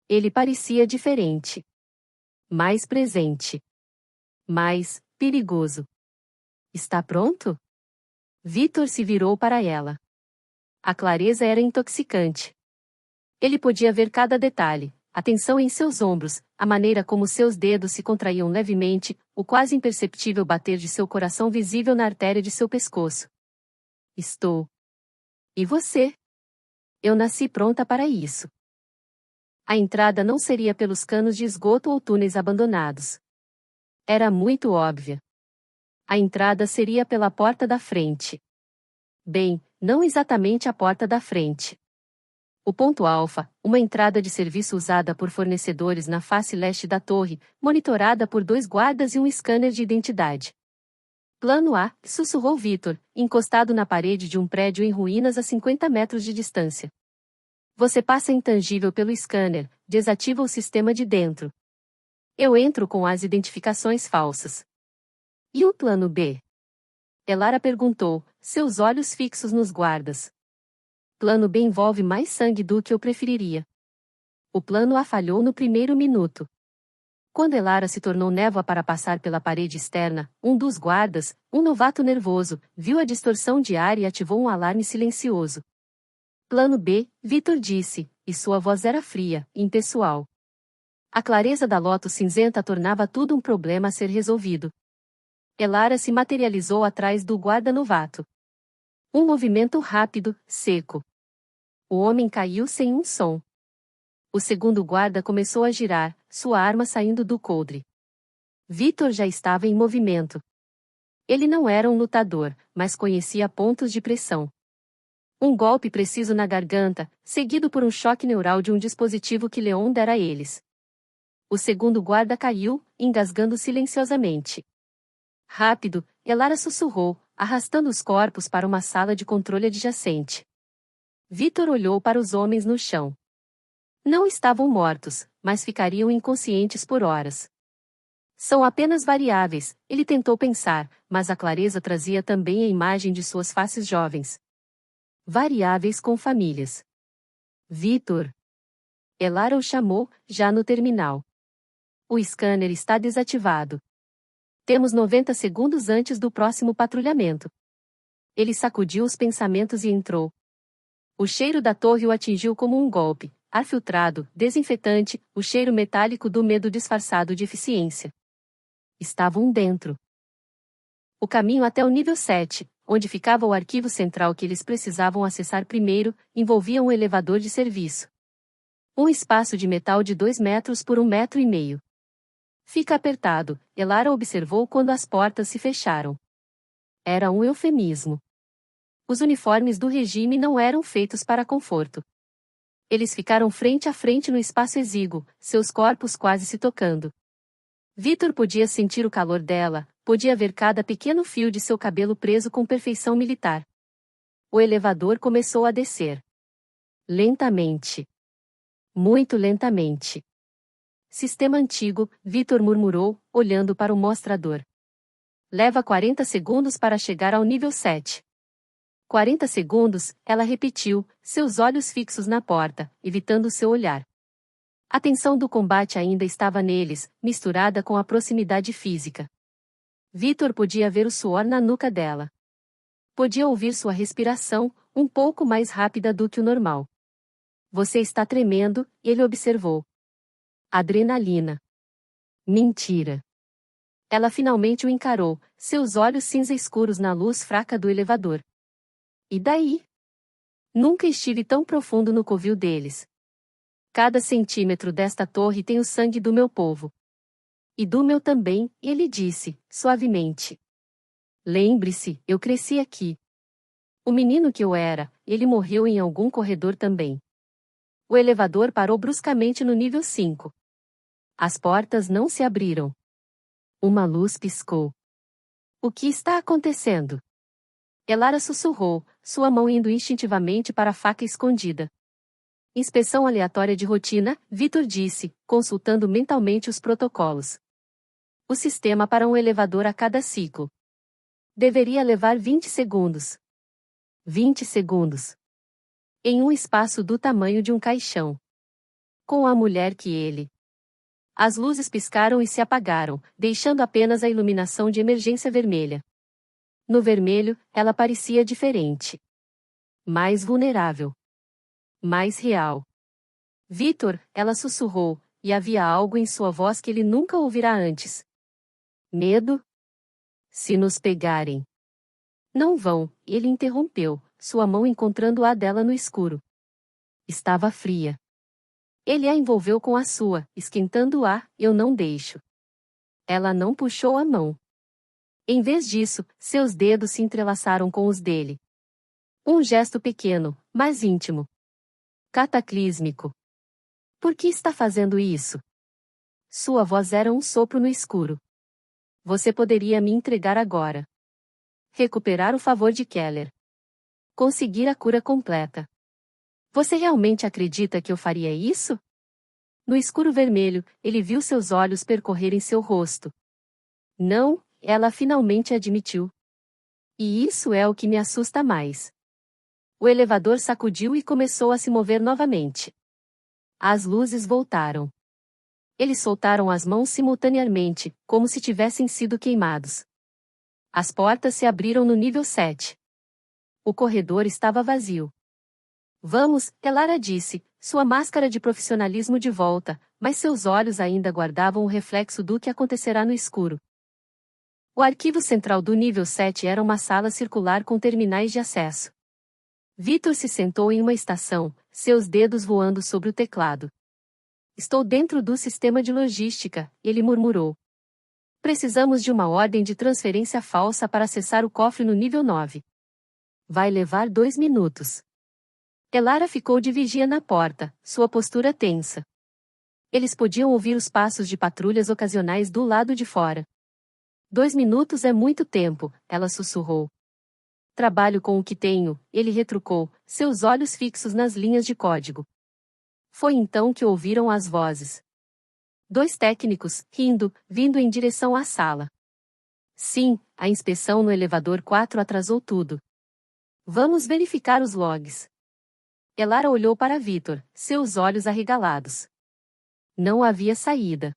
Ele parecia diferente. Mais presente. Mais perigoso. Está pronto? Vitor se virou para ela. A clareza era intoxicante. Ele podia ver cada detalhe, a tensão em seus ombros, a maneira como seus dedos se contraíam levemente, o quase imperceptível bater de seu coração visível na artéria de seu pescoço. Estou. E você? Eu nasci pronta para isso. A entrada não seria pelos canos de esgoto ou túneis abandonados. Era muito óbvia. A entrada seria pela porta da frente. Bem, não exatamente a porta da frente. O ponto alfa, uma entrada de serviço usada por fornecedores na face leste da torre, monitorada por 2 guardas e um scanner de identidade. Plano A, sussurrou Vitor, encostado na parede de um prédio em ruínas a 50 metros de distância. Você passa intangível pelo scanner, desativa o sistema de dentro. Eu entro com as identificações falsas. E o plano B? Elara perguntou, seus olhos fixos nos guardas. Plano B envolve mais sangue do que eu preferiria. O plano A falhou no primeiro minuto. Quando Elara se tornou névoa para passar pela parede externa, um dos guardas, um novato nervoso, viu a distorção de ar e ativou um alarme silencioso. Plano B, Vitor disse, e sua voz era fria, impessoal. A clareza da Lotus cinzenta tornava tudo um problema a ser resolvido. Elara se materializou atrás do guarda novato. Um movimento rápido, seco. O homem caiu sem um som. O segundo guarda começou a girar, sua arma saindo do coldre. Vitor já estava em movimento. Ele não era um lutador, mas conhecia pontos de pressão. Um golpe preciso na garganta, seguido por um choque neural de um dispositivo que Leon dera a eles. O segundo guarda caiu, engasgando silenciosamente. Rápido, Elara sussurrou, arrastando os corpos para uma sala de controle adjacente. Vitor olhou para os homens no chão. Não estavam mortos, mas ficariam inconscientes por horas. São apenas variáveis, ele tentou pensar, mas a clareza trazia também a imagem de suas faces jovens. Variáveis com famílias. Vitor. Elara o chamou, já no terminal. O scanner está desativado. Temos 90 segundos antes do próximo patrulhamento. Ele sacudiu os pensamentos e entrou. O cheiro da torre o atingiu como um golpe, ar filtrado, desinfetante, o cheiro metálico do medo disfarçado de eficiência. Estavam dentro. O caminho até o nível 7, onde ficava o arquivo central que eles precisavam acessar primeiro, envolvia um elevador de serviço. Um espaço de metal de 2 metros por 1,5 metros. Fica apertado, Elara observou quando as portas se fecharam. Era um eufemismo. Os uniformes do regime não eram feitos para conforto. Eles ficaram frente a frente no espaço exíguo, seus corpos quase se tocando. Vitor podia sentir o calor dela, podia ver cada pequeno fio de seu cabelo preso com perfeição militar. O elevador começou a descer. Lentamente. Muito lentamente. Sistema antigo, Vitor murmurou, olhando para o mostrador. Leva 40 segundos para chegar ao nível 7. 40 segundos, ela repetiu, seus olhos fixos na porta, evitando seu olhar. A tensão do combate ainda estava neles, misturada com a proximidade física. Vitor podia ver o suor na nuca dela. Podia ouvir sua respiração, um pouco mais rápida do que o normal. Você está tremendo, ele observou. Adrenalina. Mentira. Ela finalmente o encarou, seus olhos cinza escuros na luz fraca do elevador. E daí? Nunca estive tão profundo no covil deles. Cada centímetro desta torre tem o sangue do meu povo. E do meu também, ele disse, suavemente. Lembre-se, eu cresci aqui. O menino que eu era, ele morreu em algum corredor também. O elevador parou bruscamente no nível 5. As portas não se abriram. Uma luz piscou. O que está acontecendo? Elara sussurrou, sua mão indo instintivamente para a faca escondida. Inspeção aleatória de rotina, Vitor disse, consultando mentalmente os protocolos. O sistema para um elevador a cada ciclo. Deveria levar 20 segundos. 20 segundos. Em um espaço do tamanho de um caixão. Com a mulher que ele. As luzes piscaram e se apagaram, deixando apenas a iluminação de emergência vermelha. No vermelho, ela parecia diferente. Mais vulnerável. Mais real. Vitor, ela sussurrou, e havia algo em sua voz que ele nunca ouvira antes. Medo? Se nos pegarem. Não vão, ele interrompeu, sua mão encontrando a dela no escuro. Estava fria. Ele a envolveu com a sua, esquentando-a, eu não deixo. Ela não puxou a mão. Em vez disso, seus dedos se entrelaçaram com os dele. Um gesto pequeno, mas íntimo. Cataclísmico. Por que está fazendo isso? Sua voz era um sopro no escuro. Você poderia me entregar agora. Recuperar o favor de Keller. Conseguir a cura completa. Você realmente acredita que eu faria isso? No escuro vermelho, ele viu seus olhos percorrerem seu rosto. Não, ela finalmente admitiu. E isso é o que me assusta mais. O elevador sacudiu e começou a se mover novamente. As luzes voltaram. Eles soltaram as mãos simultaneamente, como se tivessem sido queimados. As portas se abriram no nível 7. O corredor estava vazio. Vamos, Elara disse, sua máscara de profissionalismo de volta, mas seus olhos ainda guardavam o reflexo do que acontecerá no escuro. O arquivo central do nível 7 era uma sala circular com terminais de acesso. Vitor se sentou em uma estação, seus dedos voando sobre o teclado. Estou dentro do sistema de logística, ele murmurou. Precisamos de uma ordem de transferência falsa para acessar o cofre no nível 9. Vai levar 2 minutos. Elara ficou de vigia na porta, sua postura tensa. Eles podiam ouvir os passos de patrulhas ocasionais do lado de fora. 2 minutos é muito tempo, ela sussurrou. Trabalho com o que tenho, ele retrucou, seus olhos fixos nas linhas de código. Foi então que ouviram as vozes. 2 técnicos, rindo, vindo em direção à sala. Sim, a inspeção no elevador 4 atrasou tudo. Vamos verificar os logs. Elara olhou para Vitor, seus olhos arregalados. Não havia saída.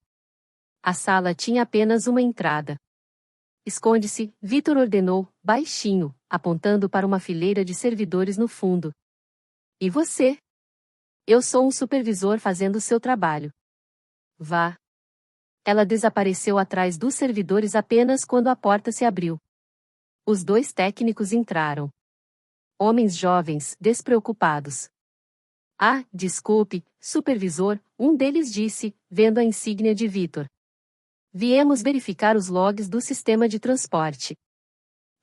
A sala tinha apenas uma entrada. Esconde-se, Vitor ordenou, baixinho, apontando para uma fileira de servidores no fundo. E você? Eu sou um supervisor fazendo seu trabalho. Vá. Ela desapareceu atrás dos servidores apenas quando a porta se abriu. Os 2 técnicos entraram. Homens jovens, despreocupados. Ah, desculpe, supervisor, um deles disse, vendo a insígnia de Vitor. Viemos verificar os logs do sistema de transporte.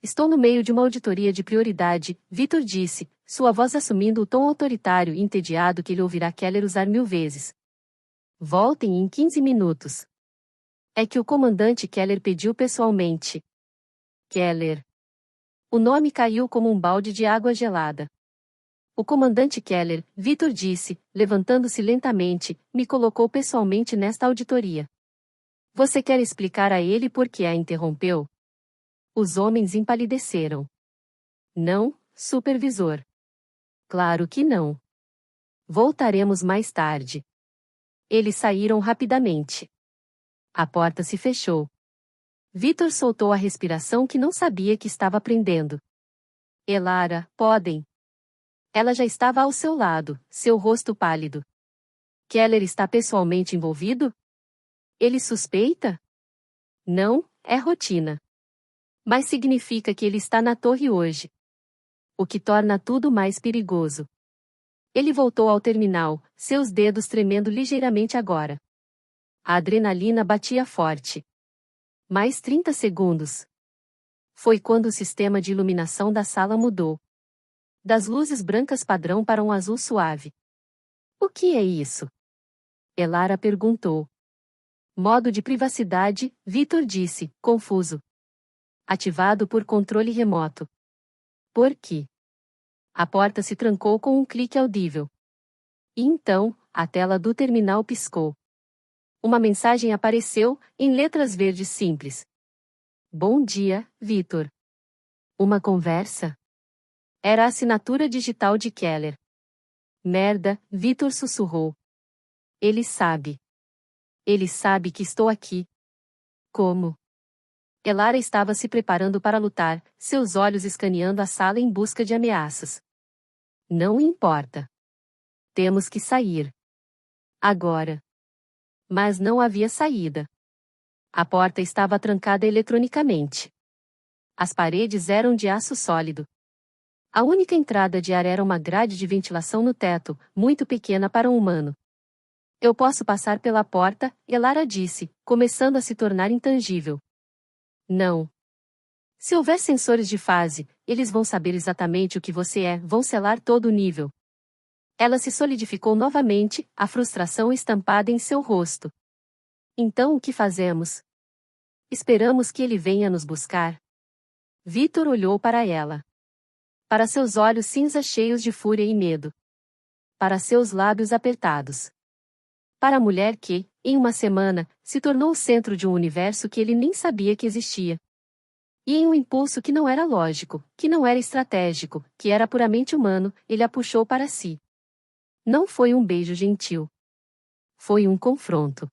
Estou no meio de uma auditoria de prioridade, Vitor disse, sua voz assumindo o tom autoritário e entediado que ele ouvirá Keller usar 1000 vezes. Voltem em 15 minutos. É que o comandante Keller pediu pessoalmente. Keller. O nome caiu como um balde de água gelada. O comandante Keller, Vitor disse, levantando-se lentamente, me colocou pessoalmente nesta auditoria. Você quer explicar a ele por que a interrompeu? Os homens empalideceram. Não, supervisor. Claro que não. Voltaremos mais tarde. Eles saíram rapidamente. A porta se fechou. Vitor soltou a respiração que não sabia que estava prendendo. Elara, podem. Ela já estava ao seu lado, seu rosto pálido. Keller está pessoalmente envolvido? Ele suspeita? Não, é rotina. Mas significa que ele está na torre hoje. O que torna tudo mais perigoso. Ele voltou ao terminal, seus dedos tremendo ligeiramente agora. A adrenalina batia forte. Mais 30 segundos. Foi quando o sistema de iluminação da sala mudou. Das luzes brancas padrão para um azul suave. O que é isso? Elara perguntou. Modo de privacidade, Vitor disse, confuso. Ativado por controle remoto. Por quê? A porta se trancou com um clique audível. E então, a tela do terminal piscou. Uma mensagem apareceu, em letras verdes simples. Bom dia, Vitor. Uma conversa? Era a assinatura digital de Keller. Merda, Vitor sussurrou. Ele sabe. Ele sabe que estou aqui. Como? Elara estava se preparando para lutar, seus olhos escaneando a sala em busca de ameaças. Não importa. Temos que sair. Agora. Mas não havia saída. A porta estava trancada eletronicamente. As paredes eram de aço sólido. A única entrada de ar era uma grade de ventilação no teto, muito pequena para um humano. Eu posso passar pela porta, Elara disse, começando a se tornar intangível. Não. Se houver sensores de fase, eles vão saber exatamente o que você é, vão selar todo o nível. Ela se solidificou novamente, a frustração estampada em seu rosto. Então o que fazemos? Esperamos que ele venha nos buscar? Vitor olhou para ela. Para seus olhos cinza cheios de fúria e medo. Para seus lábios apertados. Para a mulher que, em uma semana, se tornou o centro de um universo que ele nem sabia que existia. E em um impulso que não era lógico, que não era estratégico, que era puramente humano, ele a puxou para si. Não foi um beijo gentil. Foi um confronto.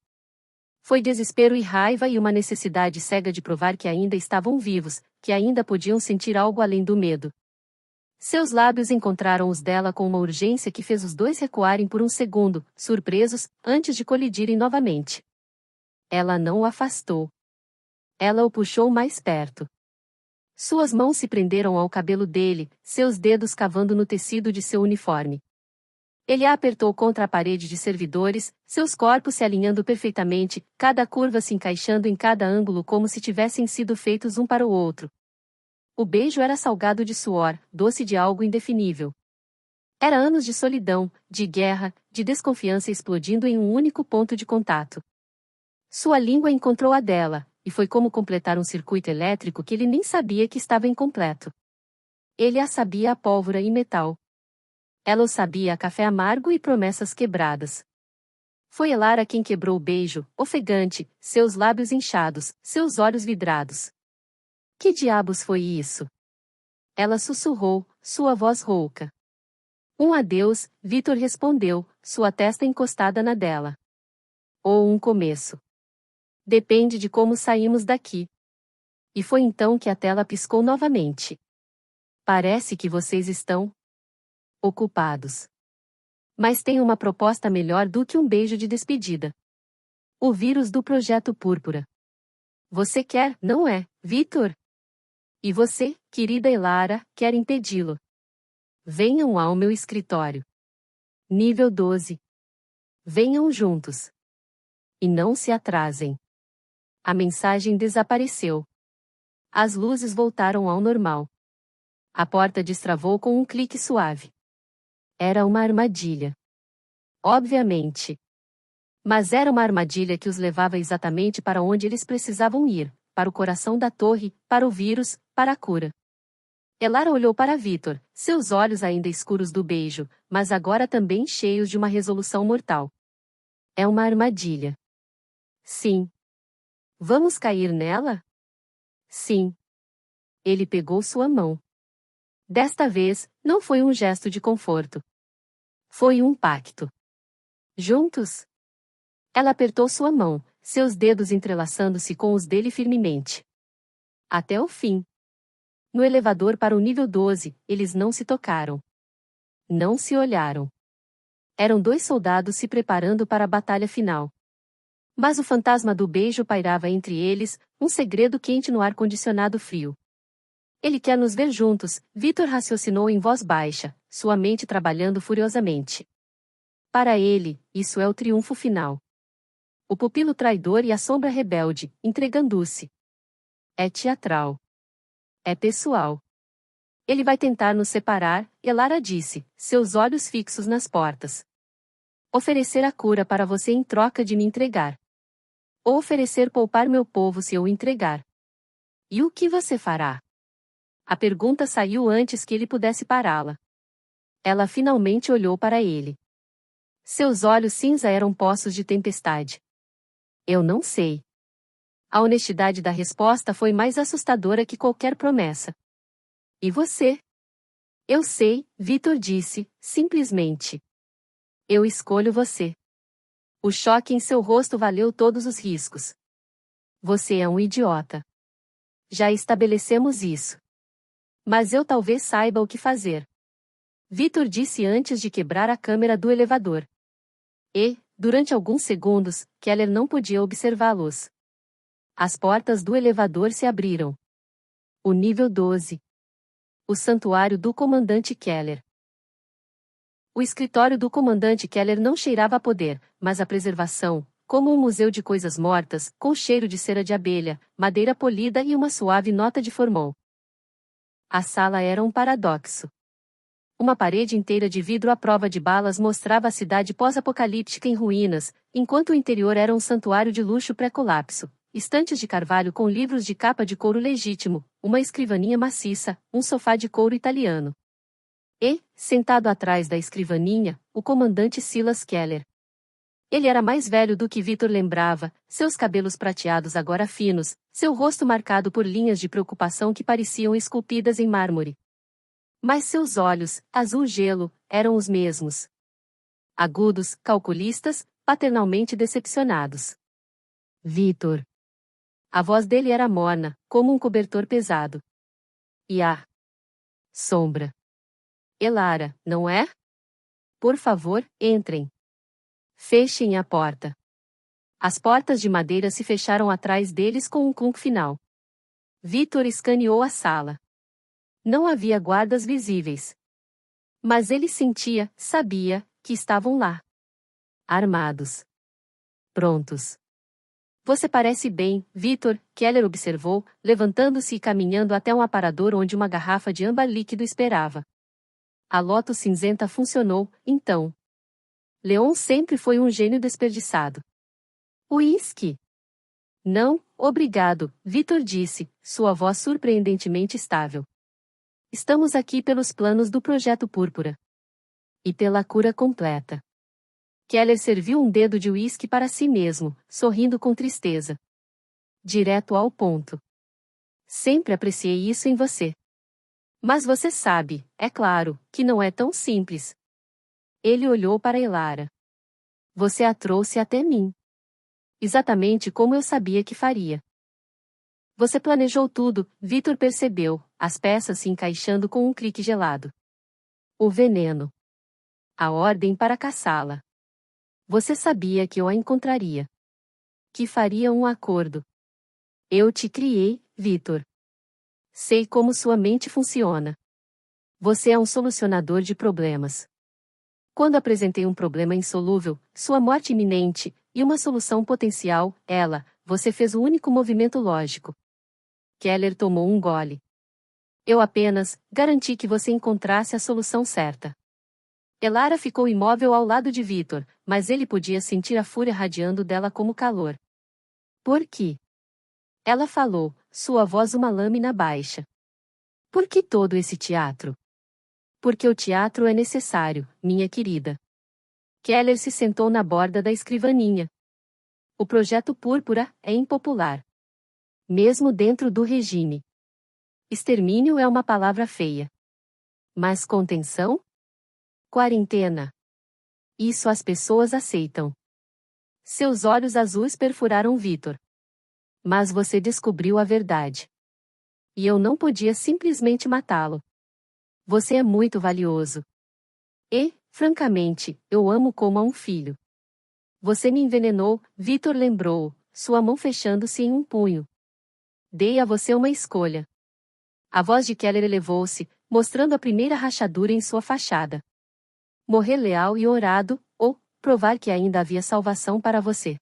Foi desespero e raiva e uma necessidade cega de provar que ainda estavam vivos, que ainda podiam sentir algo além do medo. Seus lábios encontraram os dela com uma urgência que fez os dois recuarem por um segundo, surpresos, antes de colidirem novamente. Ela não o afastou. Ela o puxou mais perto. Suas mãos se prenderam ao cabelo dele, seus dedos cavando no tecido de seu uniforme. Ele a apertou contra a parede de servidores, seus corpos se alinhando perfeitamente, cada curva se encaixando em cada ângulo como se tivessem sido feitos um para o outro. O beijo era salgado de suor, doce de algo indefinível. Era anos de solidão, de guerra, de desconfiança explodindo em um único ponto de contato. Sua língua encontrou a dela, e foi como completar um circuito elétrico que ele nem sabia que estava incompleto. Ele a sabia a pólvora e metal. Ela o sabia a café amargo e promessas quebradas. Foi Elara quem quebrou o beijo, ofegante, seus lábios inchados, seus olhos vidrados. Que diabos foi isso? Ela sussurrou, sua voz rouca. Um adeus, Vitor respondeu, sua testa encostada na dela. Ou um começo. Depende de como saímos daqui. E foi então que a tela piscou novamente. Parece que vocês estão ocupados. Mas tem uma proposta melhor do que um beijo de despedida. O vírus do Projeto Púrpura. Você quer, não é, Vitor? E você, querida Elara, quer impedi-lo. Venham ao meu escritório. Nível 12. Venham juntos. E não se atrasem. A mensagem desapareceu. As luzes voltaram ao normal. A porta destravou com um clique suave. Era uma armadilha. Obviamente. Mas era uma armadilha que os levava exatamente para onde eles precisavam ir, para o coração da torre, para o vírus, para a cura. Elara olhou para Vitor, seus olhos ainda escuros do beijo, mas agora também cheios de uma resolução mortal. É uma armadilha. Sim. Vamos cair nela? Sim. Ele pegou sua mão. Desta vez, não foi um gesto de conforto. Foi um pacto. Juntos? Ela apertou sua mão, seus dedos entrelaçando-se com os dele firmemente. Até o fim. No elevador para o nível 12, eles não se tocaram. Não se olharam. Eram dois soldados se preparando para a batalha final. Mas o fantasma do beijo pairava entre eles, um segredo quente no ar-condicionado frio. Ele quer nos ver juntos, Victor raciocinou em voz baixa, sua mente trabalhando furiosamente. Para ele, isso é o triunfo final. O pupilo traidor e a sombra rebelde, entregando-se. É teatral. É pessoal. Ele vai tentar nos separar, Elara disse, seus olhos fixos nas portas. Oferecer a cura para você em troca de me entregar. Ou oferecer poupar meu povo se eu o entregar. E o que você fará? A pergunta saiu antes que ele pudesse pará-la. Ela finalmente olhou para ele. Seus olhos cinza eram poços de tempestade. Eu não sei. A honestidade da resposta foi mais assustadora que qualquer promessa. E você? Eu sei, Victor disse, simplesmente. Eu escolho você. O choque em seu rosto valeu todos os riscos. Você é um idiota. Já estabelecemos isso. Mas eu talvez saiba o que fazer. Victor disse antes de quebrar a câmera do elevador. E, durante alguns segundos, Keller não podia observá-los. As portas do elevador se abriram. O nível 12. O santuário do comandante Keller. O escritório do comandante Keller não cheirava a poder, mas a preservação, como um museu de coisas mortas, com cheiro de cera de abelha, madeira polida e uma suave nota de formol. A sala era um paradoxo. Uma parede inteira de vidro à prova de balas mostrava a cidade pós-apocalíptica em ruínas, enquanto o interior era um santuário de luxo pré-colapso. Estantes de carvalho com livros de capa de couro legítimo, uma escrivaninha maciça, um sofá de couro italiano. E, sentado atrás da escrivaninha, o comandante Silas Keller. Ele era mais velho do que Victor lembrava, seus cabelos prateados agora finos, seu rosto marcado por linhas de preocupação que pareciam esculpidas em mármore. Mas seus olhos, azul gelo, eram os mesmos. Agudos, calculistas, paternalmente decepcionados. Victor. A voz dele era morna, como um cobertor pesado. E a sombra. Elara, não é? Por favor, entrem. Fechem a porta. As portas de madeira se fecharam atrás deles com um clunk final. Victor escaneou a sala. Não havia guardas visíveis. Mas ele sentia, sabia, que estavam lá. Armados. Prontos. Você parece bem, Victor, Keller observou, levantando-se e caminhando até um aparador onde uma garrafa de âmbar líquido esperava. A Lotus cinzenta funcionou, então. Leon sempre foi um gênio desperdiçado. Uísque? Não, obrigado, Victor disse, sua voz surpreendentemente estável. Estamos aqui pelos planos do Projeto Púrpura. E pela cura completa. Keller serviu um dedo de uísque para si mesmo, sorrindo com tristeza. Direto ao ponto. Sempre apreciei isso em você. Mas você sabe, é claro, que não é tão simples. Ele olhou para Elara. Você a trouxe até mim. Exatamente como eu sabia que faria. Você planejou tudo, Victor percebeu, as peças se encaixando com um clique gelado. O veneno. A ordem para caçá-la. Você sabia que eu a encontraria. Que faria um acordo. Eu te criei, Victor. Sei como sua mente funciona. Você é um solucionador de problemas. Quando apresentei um problema insolúvel, sua morte iminente, e uma solução potencial, você fez o único movimento lógico. Keller tomou um gole. Eu apenas garanti que você encontrasse a solução certa. Elara ficou imóvel ao lado de Victor, mas ele podia sentir a fúria radiando dela como calor. Por quê? Ela falou, sua voz uma lâmina baixa. Por que todo esse teatro? Porque o teatro é necessário, minha querida. Keller se sentou na borda da escrivaninha. O Projeto Púrpura é impopular. Mesmo dentro do regime. Extermínio é uma palavra feia. Mas contenção? Quarentena. Isso as pessoas aceitam. Seus olhos azuis perfuraram Vitor. Mas você descobriu a verdade. E eu não podia simplesmente matá-lo. Você é muito valioso. E, francamente, eu amo como a um filho. Você me envenenou, Vitor lembrou, sua mão fechando-se em um punho. Dei a você uma escolha. A voz de Keller elevou-se, mostrando a primeira rachadura em sua fachada. Morrer leal e honrado, ou provar que ainda havia salvação para você.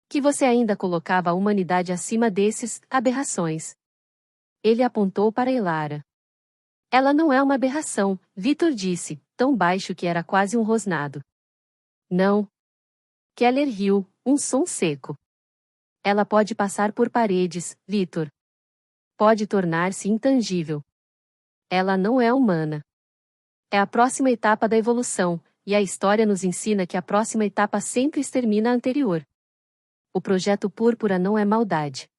Que você ainda colocava a humanidade acima desses aberrações. Ele apontou para Elara. Ela não é uma aberração, Vitor disse, tão baixo que era quase um rosnado. Não. Keller riu, um som seco. Ela pode passar por paredes, Vitor. Pode tornar-se intangível. Ela não é humana. É a próxima etapa da evolução, e a história nos ensina que a próxima etapa sempre extermina a anterior. O projeto Púrpura não é maldade.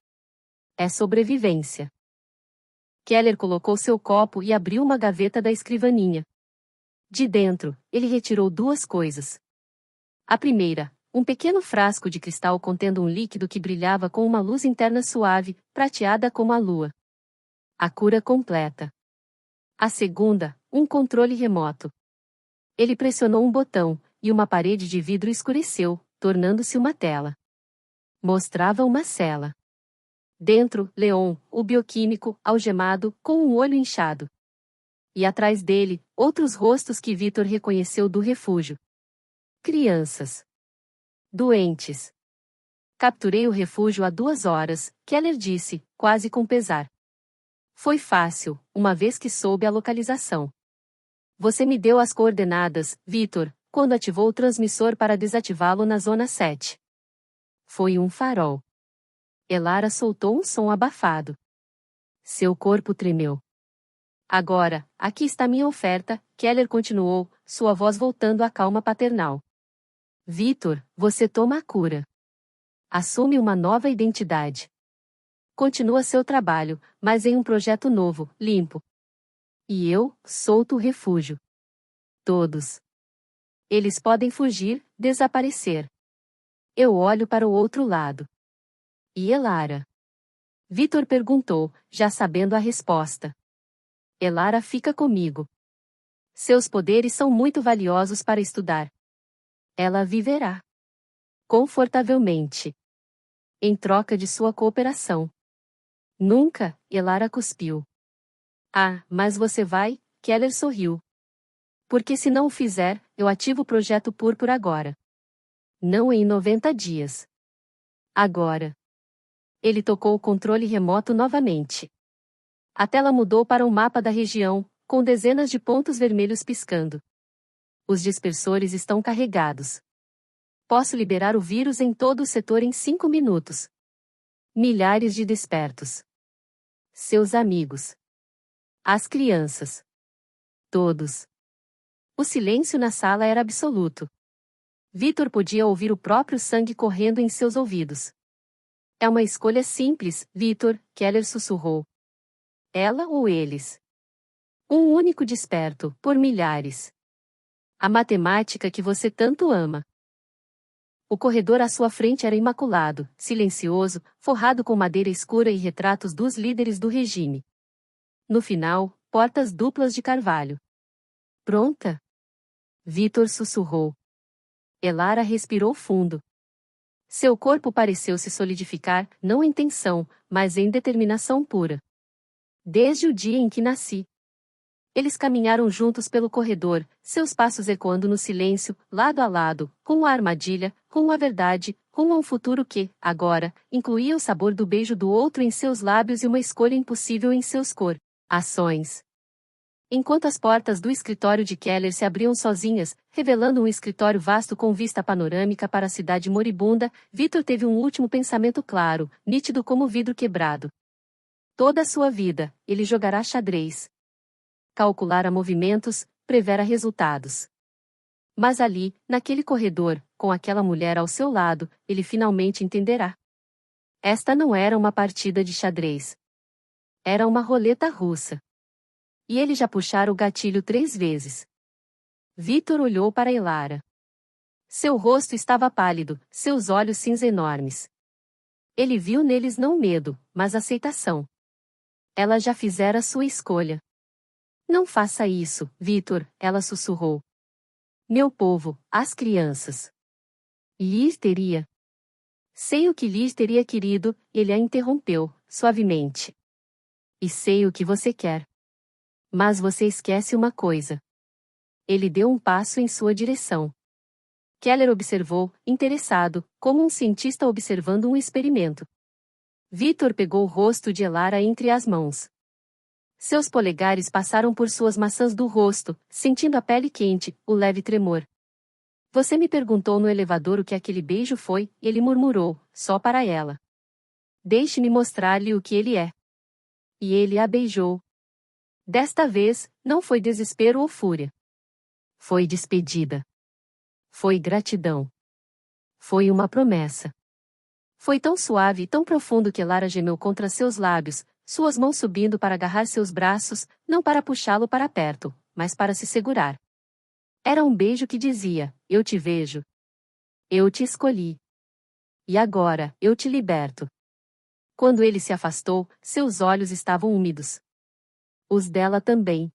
É sobrevivência. Keller colocou seu copo e abriu uma gaveta da escrivaninha. De dentro, ele retirou duas coisas. A primeira, um pequeno frasco de cristal contendo um líquido que brilhava com uma luz interna suave, prateada como a lua. A cura completa. A segunda, um controle remoto. Ele pressionou um botão, e uma parede de vidro escureceu, tornando-se uma tela. Mostrava uma cela. Dentro, Leon, o bioquímico, algemado, com um olho inchado. E atrás dele, outros rostos que Vitor reconheceu do refúgio. Crianças. Doentes. Capturei o refúgio há 2 horas, Keller disse, quase com pesar. Foi fácil, uma vez que soube a localização. Você me deu as coordenadas, Vitor, quando ativou o transmissor para desativá-lo na Zona 7. Foi um farol. Elara soltou um som abafado. Seu corpo tremeu. Agora, aqui está minha oferta, Keller continuou, sua voz voltando à calma paternal. Vitor, você toma a cura. Assume uma nova identidade. Continua seu trabalho, mas em um projeto novo, limpo. E eu, solto o refúgio. Todos. Eles podem fugir, desaparecer. Eu olho para o outro lado. E Elara? Vitor perguntou, já sabendo a resposta. Elara fica comigo. Seus poderes são muito valiosos para estudar. Ela viverá. Confortavelmente. Em troca de sua cooperação. Nunca, Elara cuspiu. Ah, mas você vai, Keller sorriu. Porque se não o fizer, eu ativo o projeto Púrpura agora. Não em 90 dias. Agora. Ele tocou o controle remoto novamente. A tela mudou para um mapa da região, com dezenas de pontos vermelhos piscando. Os dispersores estão carregados. Posso liberar o vírus em todo o setor em 5 minutos. Milhares de despertos. Seus amigos. As crianças. Todos. O silêncio na sala era absoluto. Vitor podia ouvir o próprio sangue correndo em seus ouvidos. É uma escolha simples, Vitor, Keller sussurrou. Ela ou eles? Um único desperto, por milhares. A matemática que você tanto ama. O corredor à sua frente era imaculado, silencioso, forrado com madeira escura e retratos dos líderes do regime. No final, portas duplas de carvalho. Pronta? Vitor sussurrou. Elara respirou fundo. Seu corpo pareceu se solidificar, não em tensão, mas em determinação pura. Desde o dia em que nasci. Eles caminharam juntos pelo corredor, seus passos ecoando no silêncio, lado a lado, com a armadilha, com a verdade, com um futuro que, agora, incluía o sabor do beijo do outro em seus lábios e uma escolha impossível em seus corações. Enquanto as portas do escritório de Keller se abriam sozinhas, revelando um escritório vasto com vista panorâmica para a cidade moribunda, Vitor teve um último pensamento claro, nítido como vidro quebrado. Toda a sua vida, ele jogará xadrez. Calculará movimentos, preverá resultados. Mas ali, naquele corredor, com aquela mulher ao seu lado, ele finalmente entenderá. Esta não era uma partida de xadrez. Era uma roleta russa. E ele já puxara o gatilho 3 vezes. Vitor olhou para Elara. Seu rosto estava pálido, seus olhos cinza enormes. Ele viu neles não medo, mas aceitação. Ela já fizera sua escolha. Não faça isso, Vitor, ela sussurrou. Meu povo, as crianças. Lir teria. Sei o que Lir teria querido, ele a interrompeu, suavemente. E sei o que você quer. Mas você esquece uma coisa. Ele deu um passo em sua direção. Keller observou, interessado, como um cientista observando um experimento. Vitor pegou o rosto de Elara entre as mãos. Seus polegares passaram por suas maçãs do rosto, sentindo a pele quente, o leve tremor. Você me perguntou no elevador o que aquele beijo foi, ele murmurou, só para ela. Deixe-me mostrar-lhe o que ele é. E ele a beijou. Desta vez, não foi desespero ou fúria. Foi despedida. Foi gratidão. Foi uma promessa. Foi tão suave e tão profundo que Lara gemeu contra seus lábios, suas mãos subindo para agarrar seus braços, não para puxá-lo para perto, mas para se segurar. Era um beijo que dizia, eu te vejo. Eu te escolhi. E agora, eu te liberto. Quando ele se afastou, seus olhos estavam úmidos. Os dela também.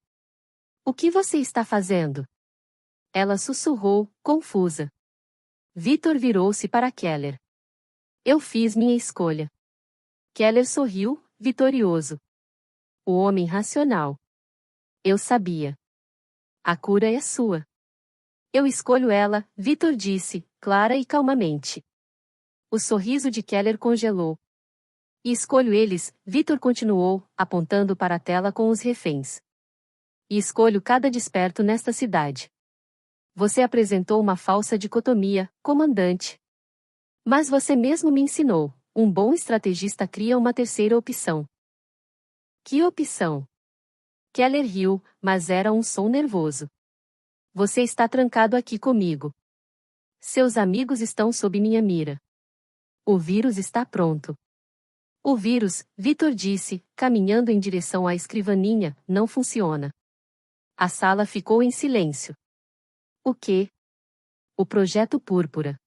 O que você está fazendo? Ela sussurrou, confusa. Vitor virou-se para Keller. Eu fiz minha escolha. Keller sorriu, vitorioso. O homem racional. Eu sabia. A cura é sua. Eu escolho ela, Vitor disse, clara e calmamente. O sorriso de Keller congelou. E escolho eles, Vitor continuou, apontando para a tela com os reféns. E escolho cada desperto nesta cidade. Você apresentou uma falsa dicotomia, comandante. Mas você mesmo me ensinou, um bom estrategista cria uma terceira opção. Que opção? Keller riu, mas era um som nervoso. Você está trancado aqui comigo. Seus amigos estão sob minha mira. O vírus está pronto. O vírus, Vitor disse, caminhando em direção à escrivaninha, não funciona. A sala ficou em silêncio. O quê? O projeto Púrpura.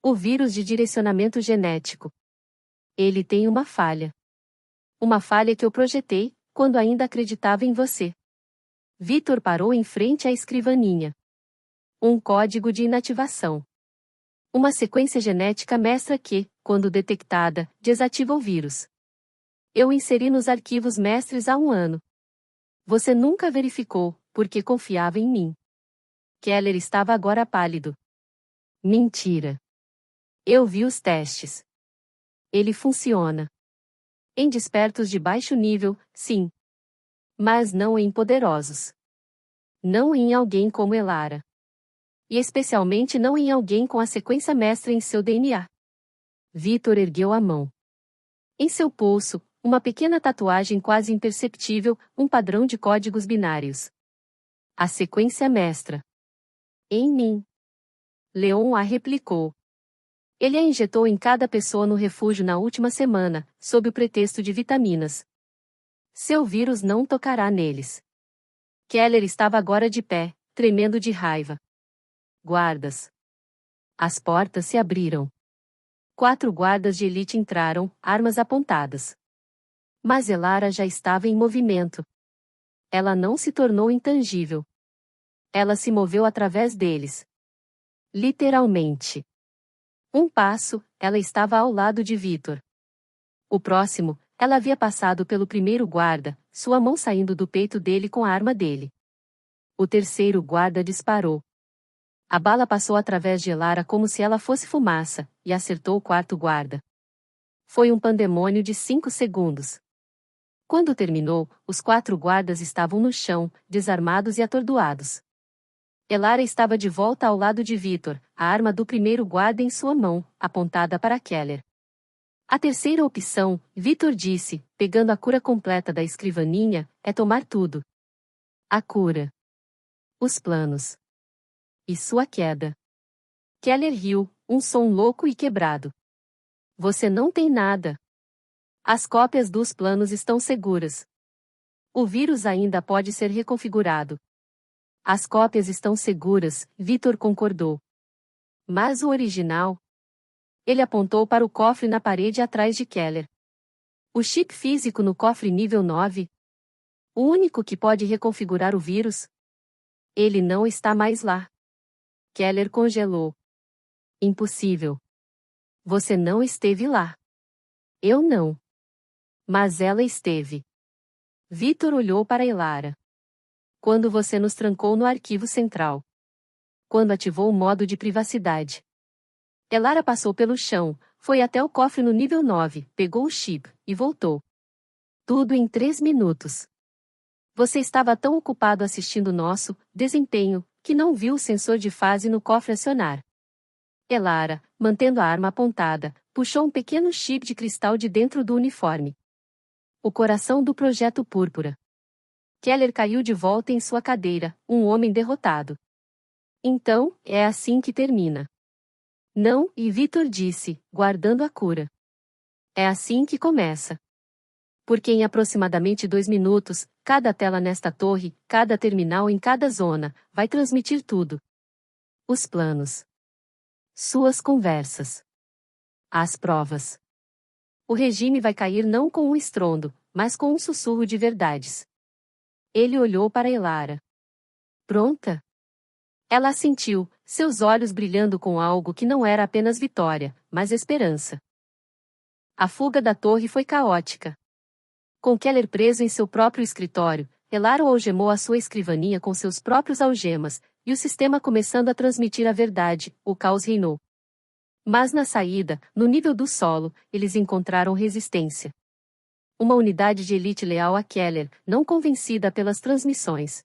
O vírus de direcionamento genético. Ele tem uma falha. Uma falha que eu projetei, quando ainda acreditava em você. Vitor parou em frente à escrivaninha. Um código de inativação. Uma sequência genética mestra que, quando detectada, desativa o vírus. Eu inseri nos arquivos mestres há um ano. Você nunca verificou, porque confiava em mim. Keller estava agora pálido. Mentira. Eu vi os testes. Ele funciona. Em despertos de baixo nível, sim. Mas não em poderosos. Não em alguém como Elara. E especialmente não em alguém com a sequência mestra em seu DNA. Vitor ergueu a mão. Em seu pulso, uma pequena tatuagem quase imperceptível, um padrão de códigos binários. A sequência mestra. Em mim. Leon a replicou. Ele a injetou em cada pessoa no refúgio na última semana, sob o pretexto de vitaminas. Seu vírus não tocará neles. Keller estava agora de pé, tremendo de raiva. Guardas. As portas se abriram. 4 guardas de elite entraram, armas apontadas. Mas Elara já estava em movimento. Ela não se tornou intangível. Ela se moveu através deles. Literalmente. Um passo, ela estava ao lado de Vitor. O próximo, ela havia passado pelo primeiro guarda, sua mão saindo do peito dele com a arma dele. O terceiro guarda disparou. A bala passou através de Elara como se ela fosse fumaça, e acertou o quarto guarda. Foi um pandemônio de 5 segundos. Quando terminou, os 4 guardas estavam no chão, desarmados e atordoados. Elara estava de volta ao lado de Vitor, a arma do primeiro guarda em sua mão, apontada para Keller. A terceira opção, Vitor disse, pegando a cura completa da escrivaninha, é tomar tudo. A cura. Os planos. E sua queda. Keller riu, um som louco e quebrado. Você não tem nada. As cópias dos planos estão seguras. O vírus ainda pode ser reconfigurado. As cópias estão seguras, Vitor concordou. Mas o original? Ele apontou para o cofre na parede atrás de Keller. O chip físico no cofre nível 9? O único que pode reconfigurar o vírus? Ele não está mais lá. Keller congelou. Impossível. Você não esteve lá. Eu não. Mas ela esteve. Victor olhou para Elara. Quando você nos trancou no arquivo central. Quando ativou o modo de privacidade. Elara passou pelo chão, foi até o cofre no nível 9, pegou o chip, e voltou. Tudo em 3 minutos. Você estava tão ocupado assistindo nosso desempenho, que não viu o sensor de fase no cofre acionar. Elara, mantendo a arma apontada, puxou um pequeno chip de cristal de dentro do uniforme. O coração do Projeto Púrpura. Keller caiu de volta em sua cadeira, um homem derrotado. Então, é assim que termina. Não, e Victor disse, guardando a cura. É assim que começa. Porque em aproximadamente 2 minutos, cada tela nesta torre, cada terminal em cada zona, vai transmitir tudo. Os planos. Suas conversas. As provas. O regime vai cair não com um estrondo, mas com um sussurro de verdades. Ele olhou para Elara. Pronta? Ela assentiu, seus olhos brilhando com algo que não era apenas vitória, mas esperança. A fuga da torre foi caótica. Com Keller preso em seu próprio escritório, Elara algemou a sua escrivaninha com seus próprios algemas, e o sistema começando a transmitir a verdade, o caos reinou. Mas na saída, no nível do solo, eles encontraram resistência. Uma unidade de elite leal a Keller, não convencida pelas transmissões.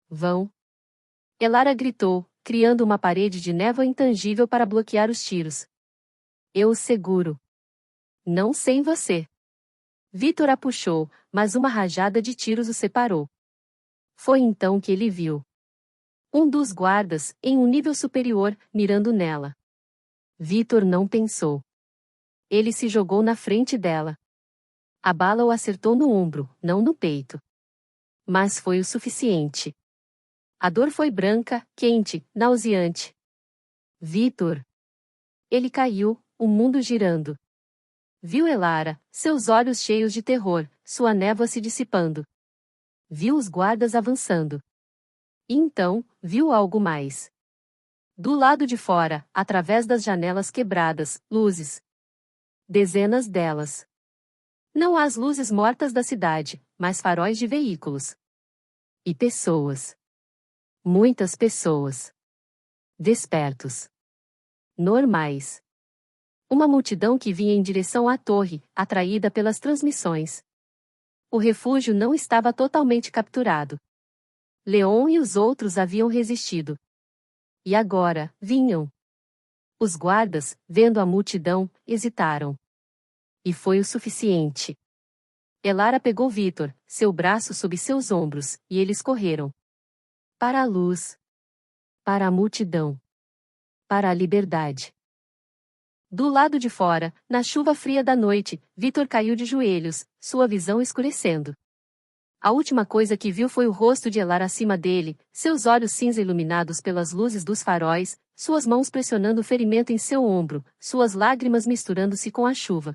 Vão. Elara gritou, criando uma parede de névoa intangível para bloquear os tiros. Eu o seguro. Não sem você. Victor a puxou, mas uma rajada de tiros o separou. Foi então que ele viu. Um dos guardas, em um nível superior, mirando nela. Victor não pensou. Ele se jogou na frente dela. A bala o acertou no ombro, não no peito. Mas foi o suficiente. A dor foi branca, quente, nauseante. Victor. Ele caiu, o mundo girando. Viu Elara, seus olhos cheios de terror, sua névoa se dissipando. Viu os guardas avançando. E então, viu algo mais. Do lado de fora, através das janelas quebradas, luzes. Dezenas delas. Não as luzes mortas da cidade, mas faróis de veículos. E pessoas. Muitas pessoas. Despertos. Normais. Uma multidão que vinha em direção à torre, atraída pelas transmissões. O refúgio não estava totalmente capturado. Leon e os outros haviam resistido. E agora, vinham. Os guardas, vendo a multidão, hesitaram. E foi o suficiente. Elara pegou Victor, seu braço sob seus ombros, e eles correram. Para a luz. Para a multidão. Para a liberdade. Do lado de fora, na chuva fria da noite, Victor caiu de joelhos, sua visão escurecendo. A última coisa que viu foi o rosto de Elara acima dele, seus olhos cinza iluminados pelas luzes dos faróis, suas mãos pressionando o ferimento em seu ombro, suas lágrimas misturando-se com a chuva.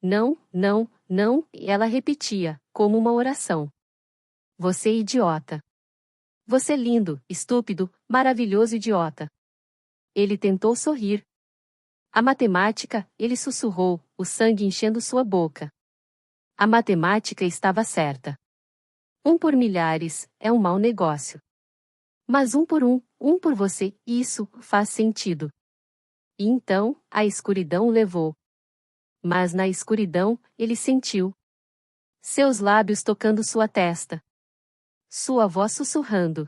Não, não, não, e ela repetia, como uma oração. Você é idiota. Você lindo, estúpido, maravilhoso idiota. Ele tentou sorrir. A matemática, ele sussurrou, o sangue enchendo sua boca. A matemática estava certa. 1 por milhares, é um mau negócio. Mas 1 por você, isso faz sentido. E então, a escuridão o levou. Mas na escuridão, ele sentiu. Seus lábios tocando sua testa. Sua voz sussurrando.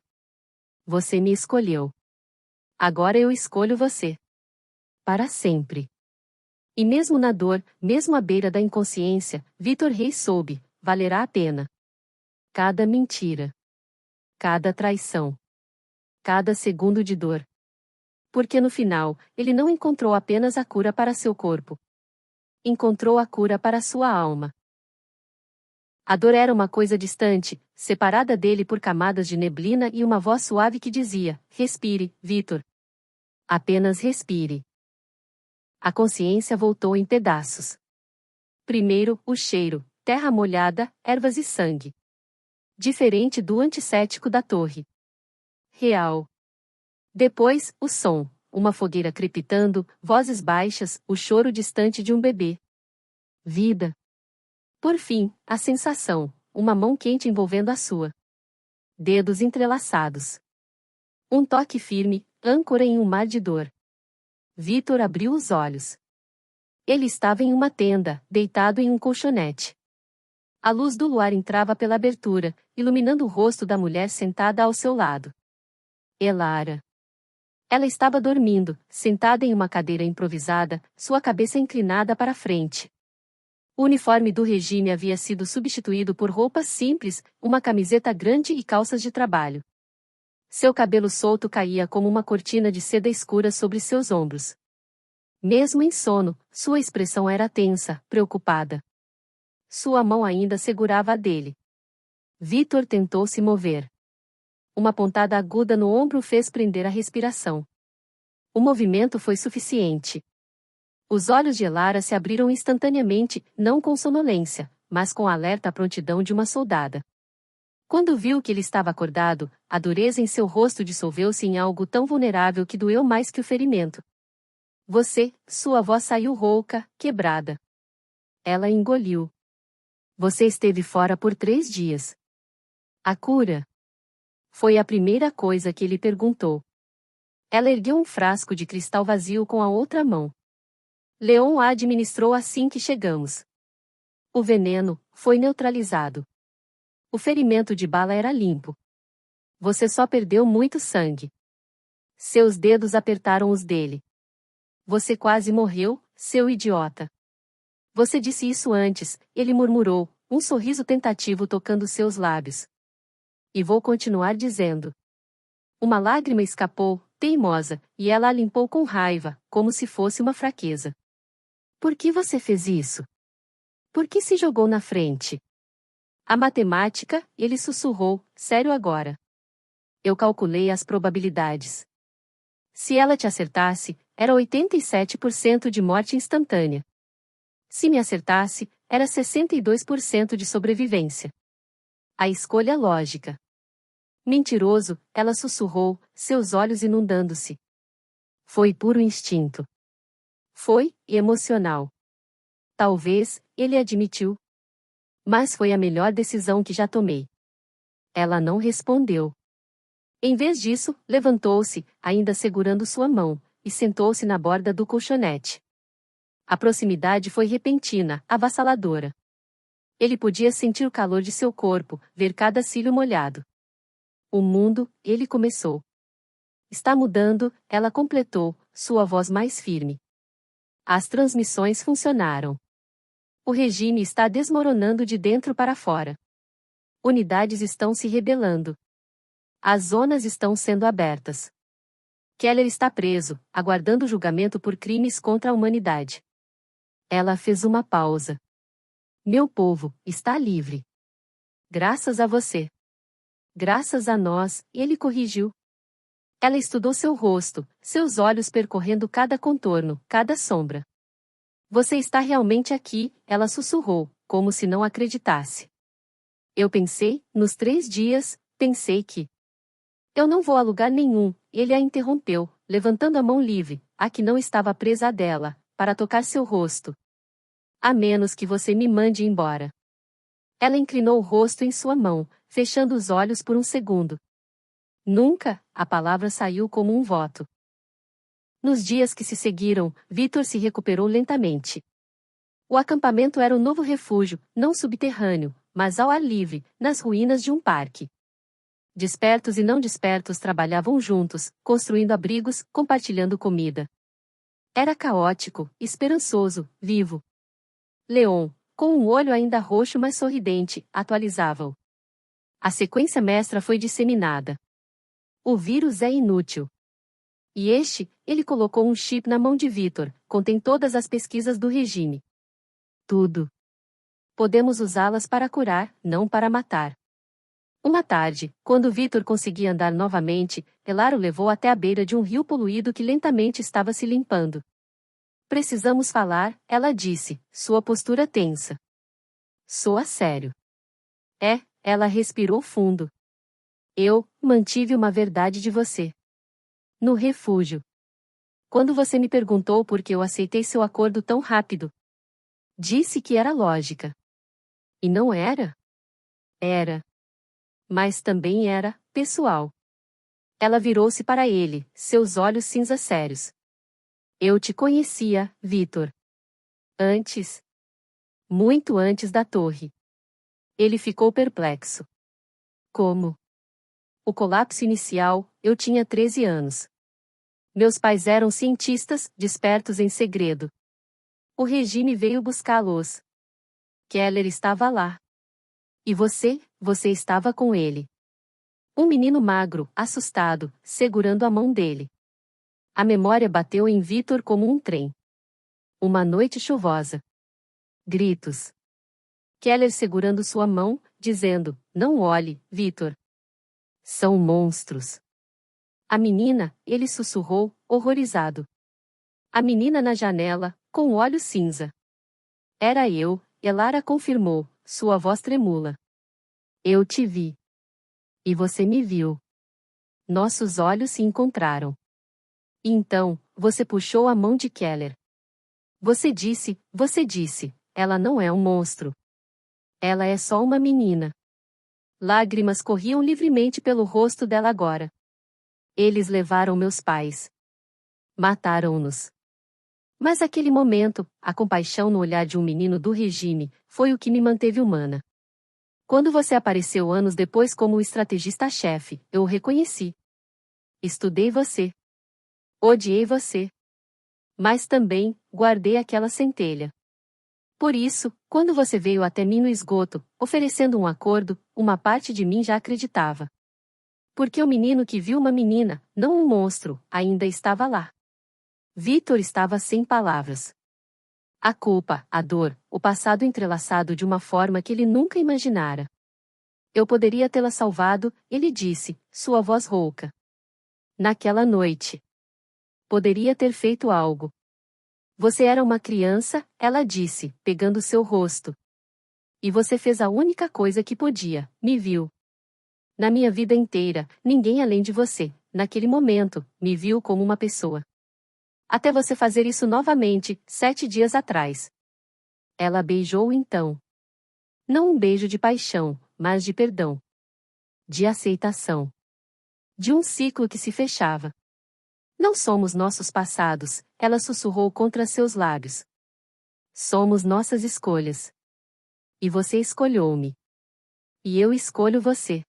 Você me escolheu. Agora eu escolho você. Para sempre. E mesmo na dor, mesmo à beira da inconsciência, Victor Reis soube, valerá a pena. Cada mentira. Cada traição. Cada segundo de dor. Porque no final, ele não encontrou apenas a cura para seu corpo. Encontrou a cura para sua alma. A dor era uma coisa distante, separada dele por camadas de neblina e uma voz suave que dizia, respire, Victor. Apenas respire. A consciência voltou em pedaços. Primeiro, o cheiro, terra molhada, ervas e sangue. Diferente do antisséptico da torre. Real. Depois, o som, uma fogueira crepitando, vozes baixas, o choro distante de um bebê. Vida. Por fim, a sensação, uma mão quente envolvendo a sua. Dedos entrelaçados. Um toque firme, âncora em um mar de dor. Vitor abriu os olhos. Ele estava em uma tenda, deitado em um colchonete. A luz do luar entrava pela abertura, iluminando o rosto da mulher sentada ao seu lado. Elara. Ela estava dormindo, sentada em uma cadeira improvisada, sua cabeça inclinada para frente. O uniforme do regime havia sido substituído por roupas simples, uma camiseta grande e calças de trabalho. Seu cabelo solto caía como uma cortina de seda escura sobre seus ombros. Mesmo em sono, sua expressão era tensa, preocupada. Sua mão ainda segurava a dele. Vitor tentou se mover. Uma pontada aguda no ombro fez prender a respiração. O movimento foi suficiente. Os olhos de Elara se abriram instantaneamente, não com sonolência, mas com a alerta prontidão de uma soldada. Quando viu que ele estava acordado, a dureza em seu rosto dissolveu-se em algo tão vulnerável que doeu mais que o ferimento. Sua voz saiu rouca, quebrada. Ela engoliu. Você esteve fora por 3 dias. A cura? Foi a primeira coisa que ele perguntou. Ela ergueu um frasco de cristal vazio com a outra mão. Leon a administrou assim que chegamos. O veneno foi neutralizado. O ferimento de bala era limpo. Você só perdeu muito sangue. Seus dedos apertaram os dele. Você quase morreu, seu idiota. Você disse isso antes, ele murmurou, um sorriso tentativo tocando seus lábios. E vou continuar dizendo. Uma lágrima escapou, teimosa, e ela a limpou com raiva, como se fosse uma fraqueza. Por que você fez isso? Por que se jogou na frente? A matemática, ele sussurrou, sério agora. Eu calculei as probabilidades. Se ela te acertasse, era 87% de morte instantânea. Se me acertasse, era 62% de sobrevivência. A escolha lógica. Mentiroso, ela sussurrou, seus olhos inundando-se. Foi puro instinto. Foi emocional. Talvez, ele admitiu. Mas foi a melhor decisão que já tomei. Ela não respondeu. Em vez disso, levantou-se, ainda segurando sua mão, e sentou-se na borda do colchonete. A proximidade foi repentina, avassaladora. Ele podia sentir o calor de seu corpo, ver cada cílio molhado. O mundo, ele começou. Está mudando, ela completou, sua voz mais firme. As transmissões funcionaram. O regime está desmoronando de dentro para fora. Unidades estão se rebelando. As zonas estão sendo abertas. Keller está preso, aguardando julgamento por crimes contra a humanidade. Ela fez uma pausa. Meu povo está livre. Graças a você. Graças a nós, ele corrigiu. Ela estudou seu rosto, seus olhos percorrendo cada contorno, cada sombra. Você está realmente aqui, ela sussurrou, como se não acreditasse. Eu pensei, nos 3 dias, pensei que... Eu não vou a lugar nenhum, ele a interrompeu, levantando a mão livre, a que não estava presa a dela, para tocar seu rosto. A menos que você me mande embora. Ela inclinou o rosto em sua mão, fechando os olhos por um segundo. Nunca, a palavra saiu como um voto. Nos dias que se seguiram, Vitor se recuperou lentamente. O acampamento era um novo refúgio, não subterrâneo, mas ao ar livre, nas ruínas de um parque. Despertos e não despertos trabalhavam juntos, construindo abrigos, compartilhando comida. Era caótico, esperançoso, vivo. Leon, com um olho ainda roxo mas sorridente, atualizava-o. A sequência mestra foi disseminada. O vírus é inútil. E ele colocou um chip na mão de Vitor, contém todas as pesquisas do regime. Tudo. Podemos usá-las para curar, não para matar. Uma tarde, quando Vitor conseguia andar novamente, Elar o levou até a beira de um rio poluído que lentamente estava se limpando. Precisamos falar, ela disse, sua postura tensa. Soa sério. Ela respirou fundo. Eu mantive uma verdade de você. No refúgio. Quando você me perguntou por que eu aceitei seu acordo tão rápido, disse que era lógica. E não era? Era. Mas também era pessoal. Ela virou-se para ele, seus olhos cinza sérios. Eu te conhecia, Vitor. Antes. Muito antes da torre. Ele ficou perplexo. Como? O colapso inicial, eu tinha 13 anos. Meus pais eram cientistas, despertos em segredo. O regime veio buscá-los. Keller estava lá. E você estava com ele. Um menino magro, assustado, segurando a mão dele. A memória bateu em Vitor como um trem. Uma noite chuvosa. Gritos. Keller segurando sua mão, dizendo, não olhe, Vitor. São monstros. A menina, ele sussurrou, horrorizado. A menina na janela, com olhos cinza. Era eu, Elara confirmou, sua voz tremula. Eu te vi. E você me viu. Nossos olhos se encontraram. E então, você puxou a mão de Keller. Você disse, ela não é um monstro. Ela é só uma menina. Lágrimas corriam livremente pelo rosto dela agora. Eles levaram meus pais. Mataram-nos. Mas aquele momento, a compaixão no olhar de um menino do regime, foi o que me manteve humana. Quando você apareceu anos depois como o estrategista-chefe, eu o reconheci. Estudei você. Odiei você. Mas também, guardei aquela centelha. Por isso, quando você veio até mim no esgoto, oferecendo um acordo, uma parte de mim já acreditava. Porque o menino que viu uma menina, não um monstro, ainda estava lá. Vitor estava sem palavras. A culpa, a dor, o passado entrelaçado de uma forma que ele nunca imaginara. Eu poderia tê-la salvado, ele disse, sua voz rouca. Naquela noite. Poderia ter feito algo. Você era uma criança, ela disse, pegando seu rosto. E você fez a única coisa que podia, me viu. Na minha vida inteira, ninguém além de você, naquele momento, me viu como uma pessoa. Até você fazer isso novamente, 7 dias atrás. Ela beijou então. Não um beijo de paixão, mas de perdão. De aceitação. De um ciclo que se fechava. Não somos nossos passados, ela sussurrou contra seus lábios. Somos nossas escolhas. E você escolheu-me. E eu escolho você.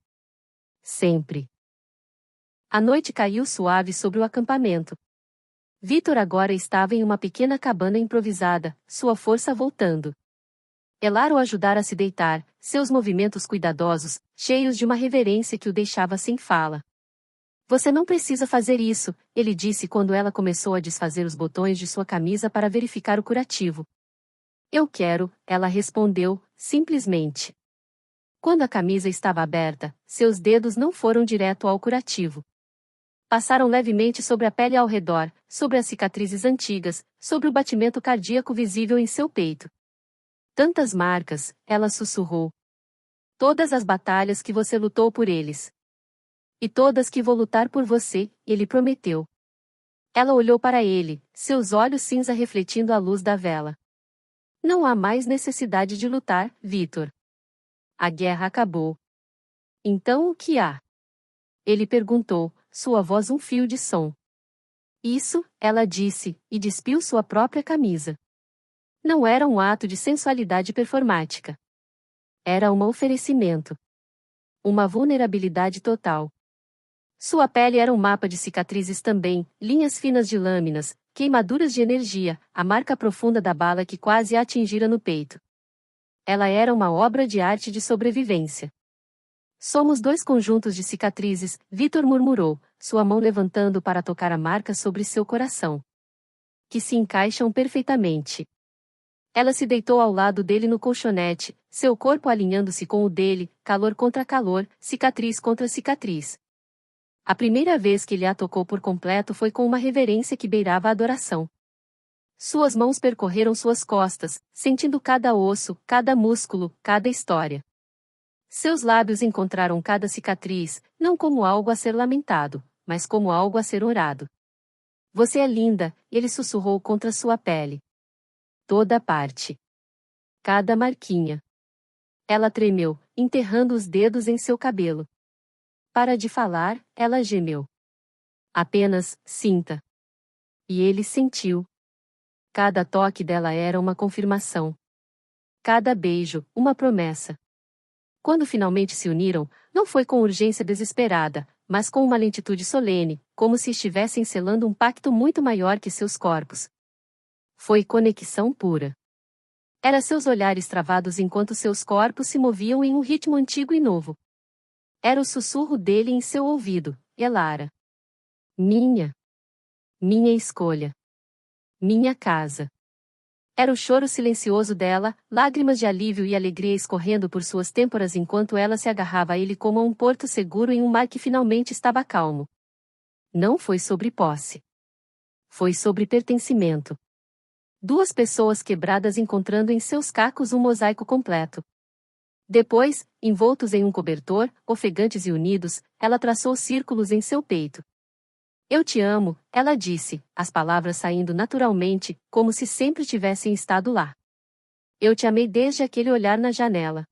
Sempre. A noite caiu suave sobre o acampamento. Vitor agora estava em uma pequena cabana improvisada, sua força voltando. Elar o ajudara a se deitar, seus movimentos cuidadosos, cheios de uma reverência que o deixava sem fala. Você não precisa fazer isso, ele disse quando ela começou a desfazer os botões de sua camisa para verificar o curativo. Eu quero, ela respondeu, simplesmente. Quando a camisa estava aberta, seus dedos não foram direto ao curativo. Passaram levemente sobre a pele ao redor, sobre as cicatrizes antigas, sobre o batimento cardíaco visível em seu peito. Tantas marcas, ela sussurrou. Todas as batalhas que você lutou por eles. E todas que vou lutar por você, ele prometeu. Ela olhou para ele, seus olhos cinza refletindo a luz da vela. Não há mais necessidade de lutar, Vitor. A guerra acabou. Então o que há? Ele perguntou, sua voz um fio de som. Isso, ela disse, e despiu sua própria camisa. Não era um ato de sensualidade performática. Era um oferecimento. Uma vulnerabilidade total. Sua pele era um mapa de cicatrizes também, linhas finas de lâminas, queimaduras de energia, a marca profunda da bala que quase a atingira no peito. Ela era uma obra de arte de sobrevivência. Somos 2 conjuntos de cicatrizes, Vitor murmurou, sua mão levantando para tocar a marca sobre seu coração. Que se encaixam perfeitamente. Ela se deitou ao lado dele no colchonete, seu corpo alinhando-se com o dele, calor contra calor, cicatriz contra cicatriz. A primeira vez que ele a tocou por completo foi com uma reverência que beirava a adoração. Suas mãos percorreram suas costas, sentindo cada osso, cada músculo, cada história. Seus lábios encontraram cada cicatriz, não como algo a ser lamentado, mas como algo a ser orado. Você é linda, ele sussurrou contra sua pele. Toda parte. Cada marquinha. Ela tremeu, enterrando os dedos em seu cabelo. Para de falar, ela gemeu. Apenas, sinta. E ele sentiu. Cada toque dela era uma confirmação. Cada beijo, uma promessa. Quando finalmente se uniram, não foi com urgência desesperada, mas com uma lentitude solene, como se estivessem selando um pacto muito maior que seus corpos. Foi conexão pura. Era seus olhares travados enquanto seus corpos se moviam em um ritmo antigo e novo. Era o sussurro dele em seu ouvido, Elara. Minha escolha. Minha casa. Era o choro silencioso dela, lágrimas de alívio e alegria escorrendo por suas têmporas enquanto ela se agarrava a ele como a um porto seguro em um mar que finalmente estava calmo. Não foi sobre posse. Foi sobre pertencimento. Duas pessoas quebradas encontrando em seus cacos um mosaico completo. Depois, envoltos em um cobertor, ofegantes e unidos, ela traçou círculos em seu peito. Eu te amo, ela disse, as palavras saindo naturalmente, como se sempre tivessem estado lá. Eu te amei desde aquele olhar na janela.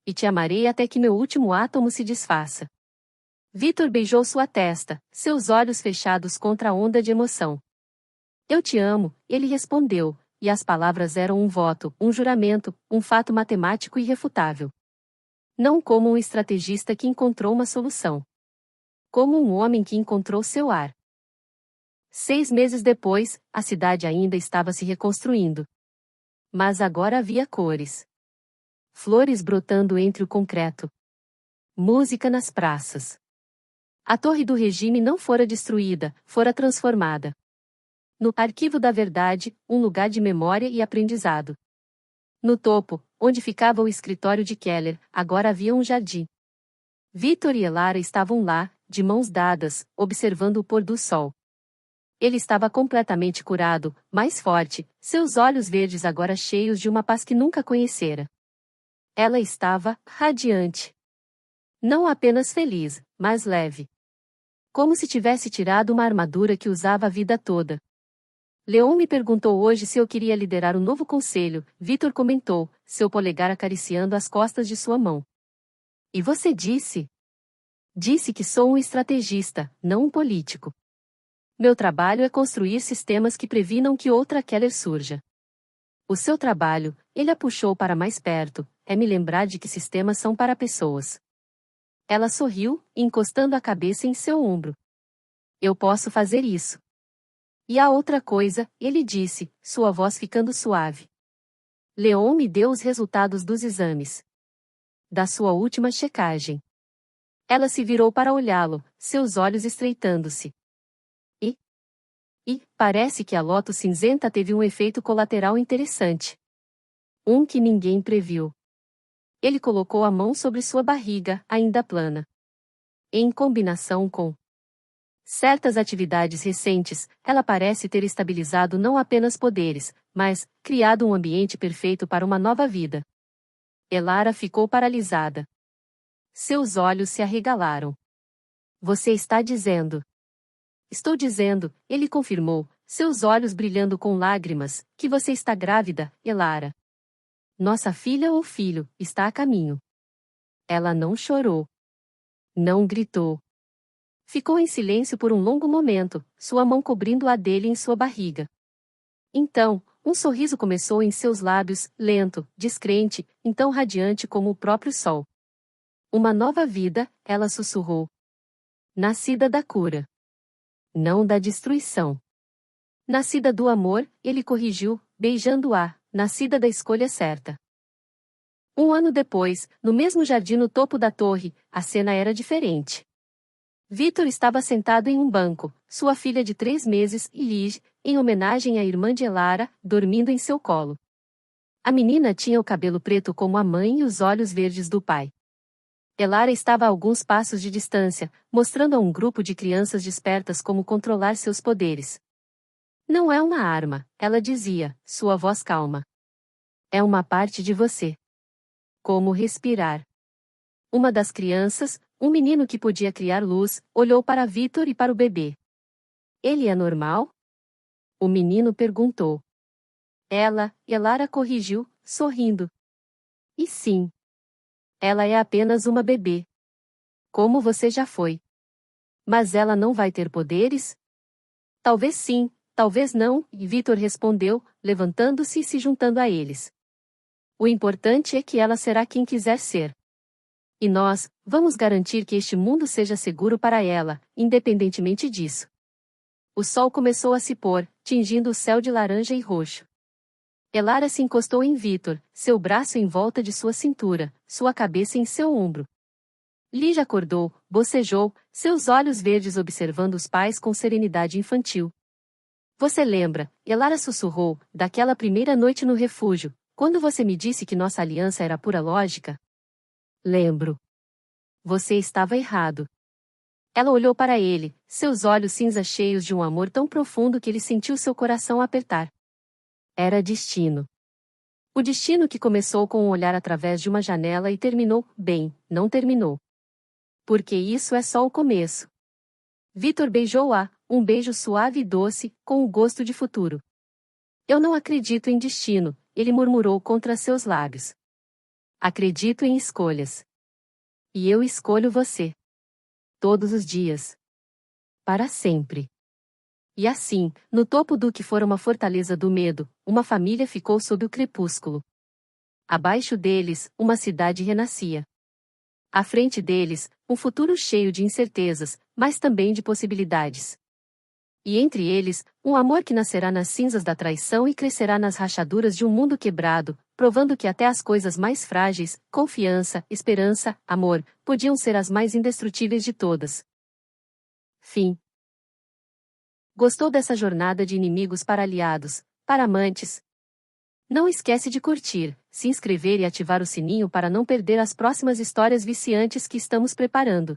E te amarei até que meu último átomo se desfaça. Vitor beijou sua testa, seus olhos fechados contra a onda de emoção. Eu te amo, ele respondeu, e as palavras eram um voto, um juramento, um fato matemático irrefutável. Não como um estrategista que encontrou uma solução. Como um homem que encontrou seu ar. 6 meses depois, a cidade ainda estava se reconstruindo. Mas agora havia cores. Flores brotando entre o concreto. Música nas praças. A torre do regime não fora destruída, fora transformada. No Arquivo da Verdade, um lugar de memória e aprendizado. No topo, onde ficava o escritório de Keller, agora havia um jardim. Vitor e Elara estavam lá, de mãos dadas, observando o pôr do sol. Ele estava completamente curado, mais forte, seus olhos verdes agora cheios de uma paz que nunca conhecera. Ela estava radiante. Não apenas feliz, mas leve. Como se tivesse tirado uma armadura que usava a vida toda. Leon me perguntou hoje se eu queria liderar o novo conselho, Vitor comentou, seu polegar acariciando as costas de sua mão. E você disse? Disse que sou um estrategista, não um político. Meu trabalho é construir sistemas que previnam que outra Keller surja. O seu trabalho, ele a puxou para mais perto, é me lembrar de que sistemas são para pessoas. Ela sorriu, encostando a cabeça em seu ombro. Eu posso fazer isso. E a outra coisa, ele disse, sua voz ficando suave. Leon me deu os resultados dos exames. Da sua última checagem. Ela se virou para olhá-lo, seus olhos estreitando-se. E, parece que a loto cinzenta teve um efeito colateral interessante. Um que ninguém previu. Ele colocou a mão sobre sua barriga, ainda plana. Em combinação com certas atividades recentes, ela parece ter estabilizado não apenas poderes, mas criado um ambiente perfeito para uma nova vida. Elara ficou paralisada. Seus olhos se arregalaram. Você está dizendo? Estou dizendo, ele confirmou, seus olhos brilhando com lágrimas, que você está grávida, Elara. Nossa filha ou filho está a caminho. Ela não chorou. Não gritou. Ficou em silêncio por um longo momento, sua mão cobrindo a dele em sua barriga. Então, um sorriso começou em seus lábios, lento, descrente, então radiante como o próprio sol. Uma nova vida, ela sussurrou. Nascida da cura. Não da destruição. Nascida do amor, ele corrigiu, beijando-a, nascida da escolha certa. 1 ano depois, no mesmo jardim no topo da torre, a cena era diferente. Vitor estava sentado em um banco, sua filha de 3 meses, Lige, em homenagem à irmã de Elara, dormindo em seu colo. A menina tinha o cabelo preto como a mãe e os olhos verdes do pai. Elara estava a alguns passos de distância, mostrando a um grupo de crianças despertas como controlar seus poderes. Não é uma arma, ela dizia, sua voz calma. É uma parte de você. Como respirar. Uma das crianças, um menino que podia criar luz, olhou para Vitor e para o bebê. Ele é normal? O menino perguntou. Elara corrigiu, sorrindo. E sim. Ela é apenas uma bebê. Como você já foi. Mas ela não vai ter poderes? Talvez sim, talvez não, e Vitor respondeu, levantando-se e se juntando a eles. O importante é que ela será quem quiser ser. E nós, vamos garantir que este mundo seja seguro para ela, independentemente disso. O sol começou a se pôr, tingindo o céu de laranja e roxo. Elara se encostou em Vitor, seu braço em volta de sua cintura, sua cabeça em seu ombro. Lígia acordou, bocejou, seus olhos verdes observando os pais com serenidade infantil. Você lembra, Elara sussurrou, daquela primeira noite no refúgio, quando você me disse que nossa aliança era pura lógica? Lembro. Você estava errado. Ela olhou para ele, seus olhos cinza cheios de um amor tão profundo que ele sentiu seu coração apertar. Era destino. O destino que começou com um olhar através de uma janela e terminou, bem, não terminou. Porque isso é só o começo. Vitor beijou-a, um beijo suave e doce, com o gosto de futuro. Eu não acredito em destino, ele murmurou contra seus lábios. Acredito em escolhas. E eu escolho você. Todos os dias. Para sempre. E assim, no topo do que fora uma fortaleza do medo, uma família ficou sob o crepúsculo. Abaixo deles, uma cidade renascia. À frente deles, um futuro cheio de incertezas, mas também de possibilidades. E entre eles, um amor que nascerá nas cinzas da traição e crescerá nas rachaduras de um mundo quebrado, provando que até as coisas mais frágeis, confiança, esperança, amor, podiam ser as mais indestrutíveis de todas. Fim. Gostou dessa jornada de inimigos para aliados, para amantes? Não esquece de curtir, se inscrever e ativar o sininho para não perder as próximas histórias viciantes que estamos preparando.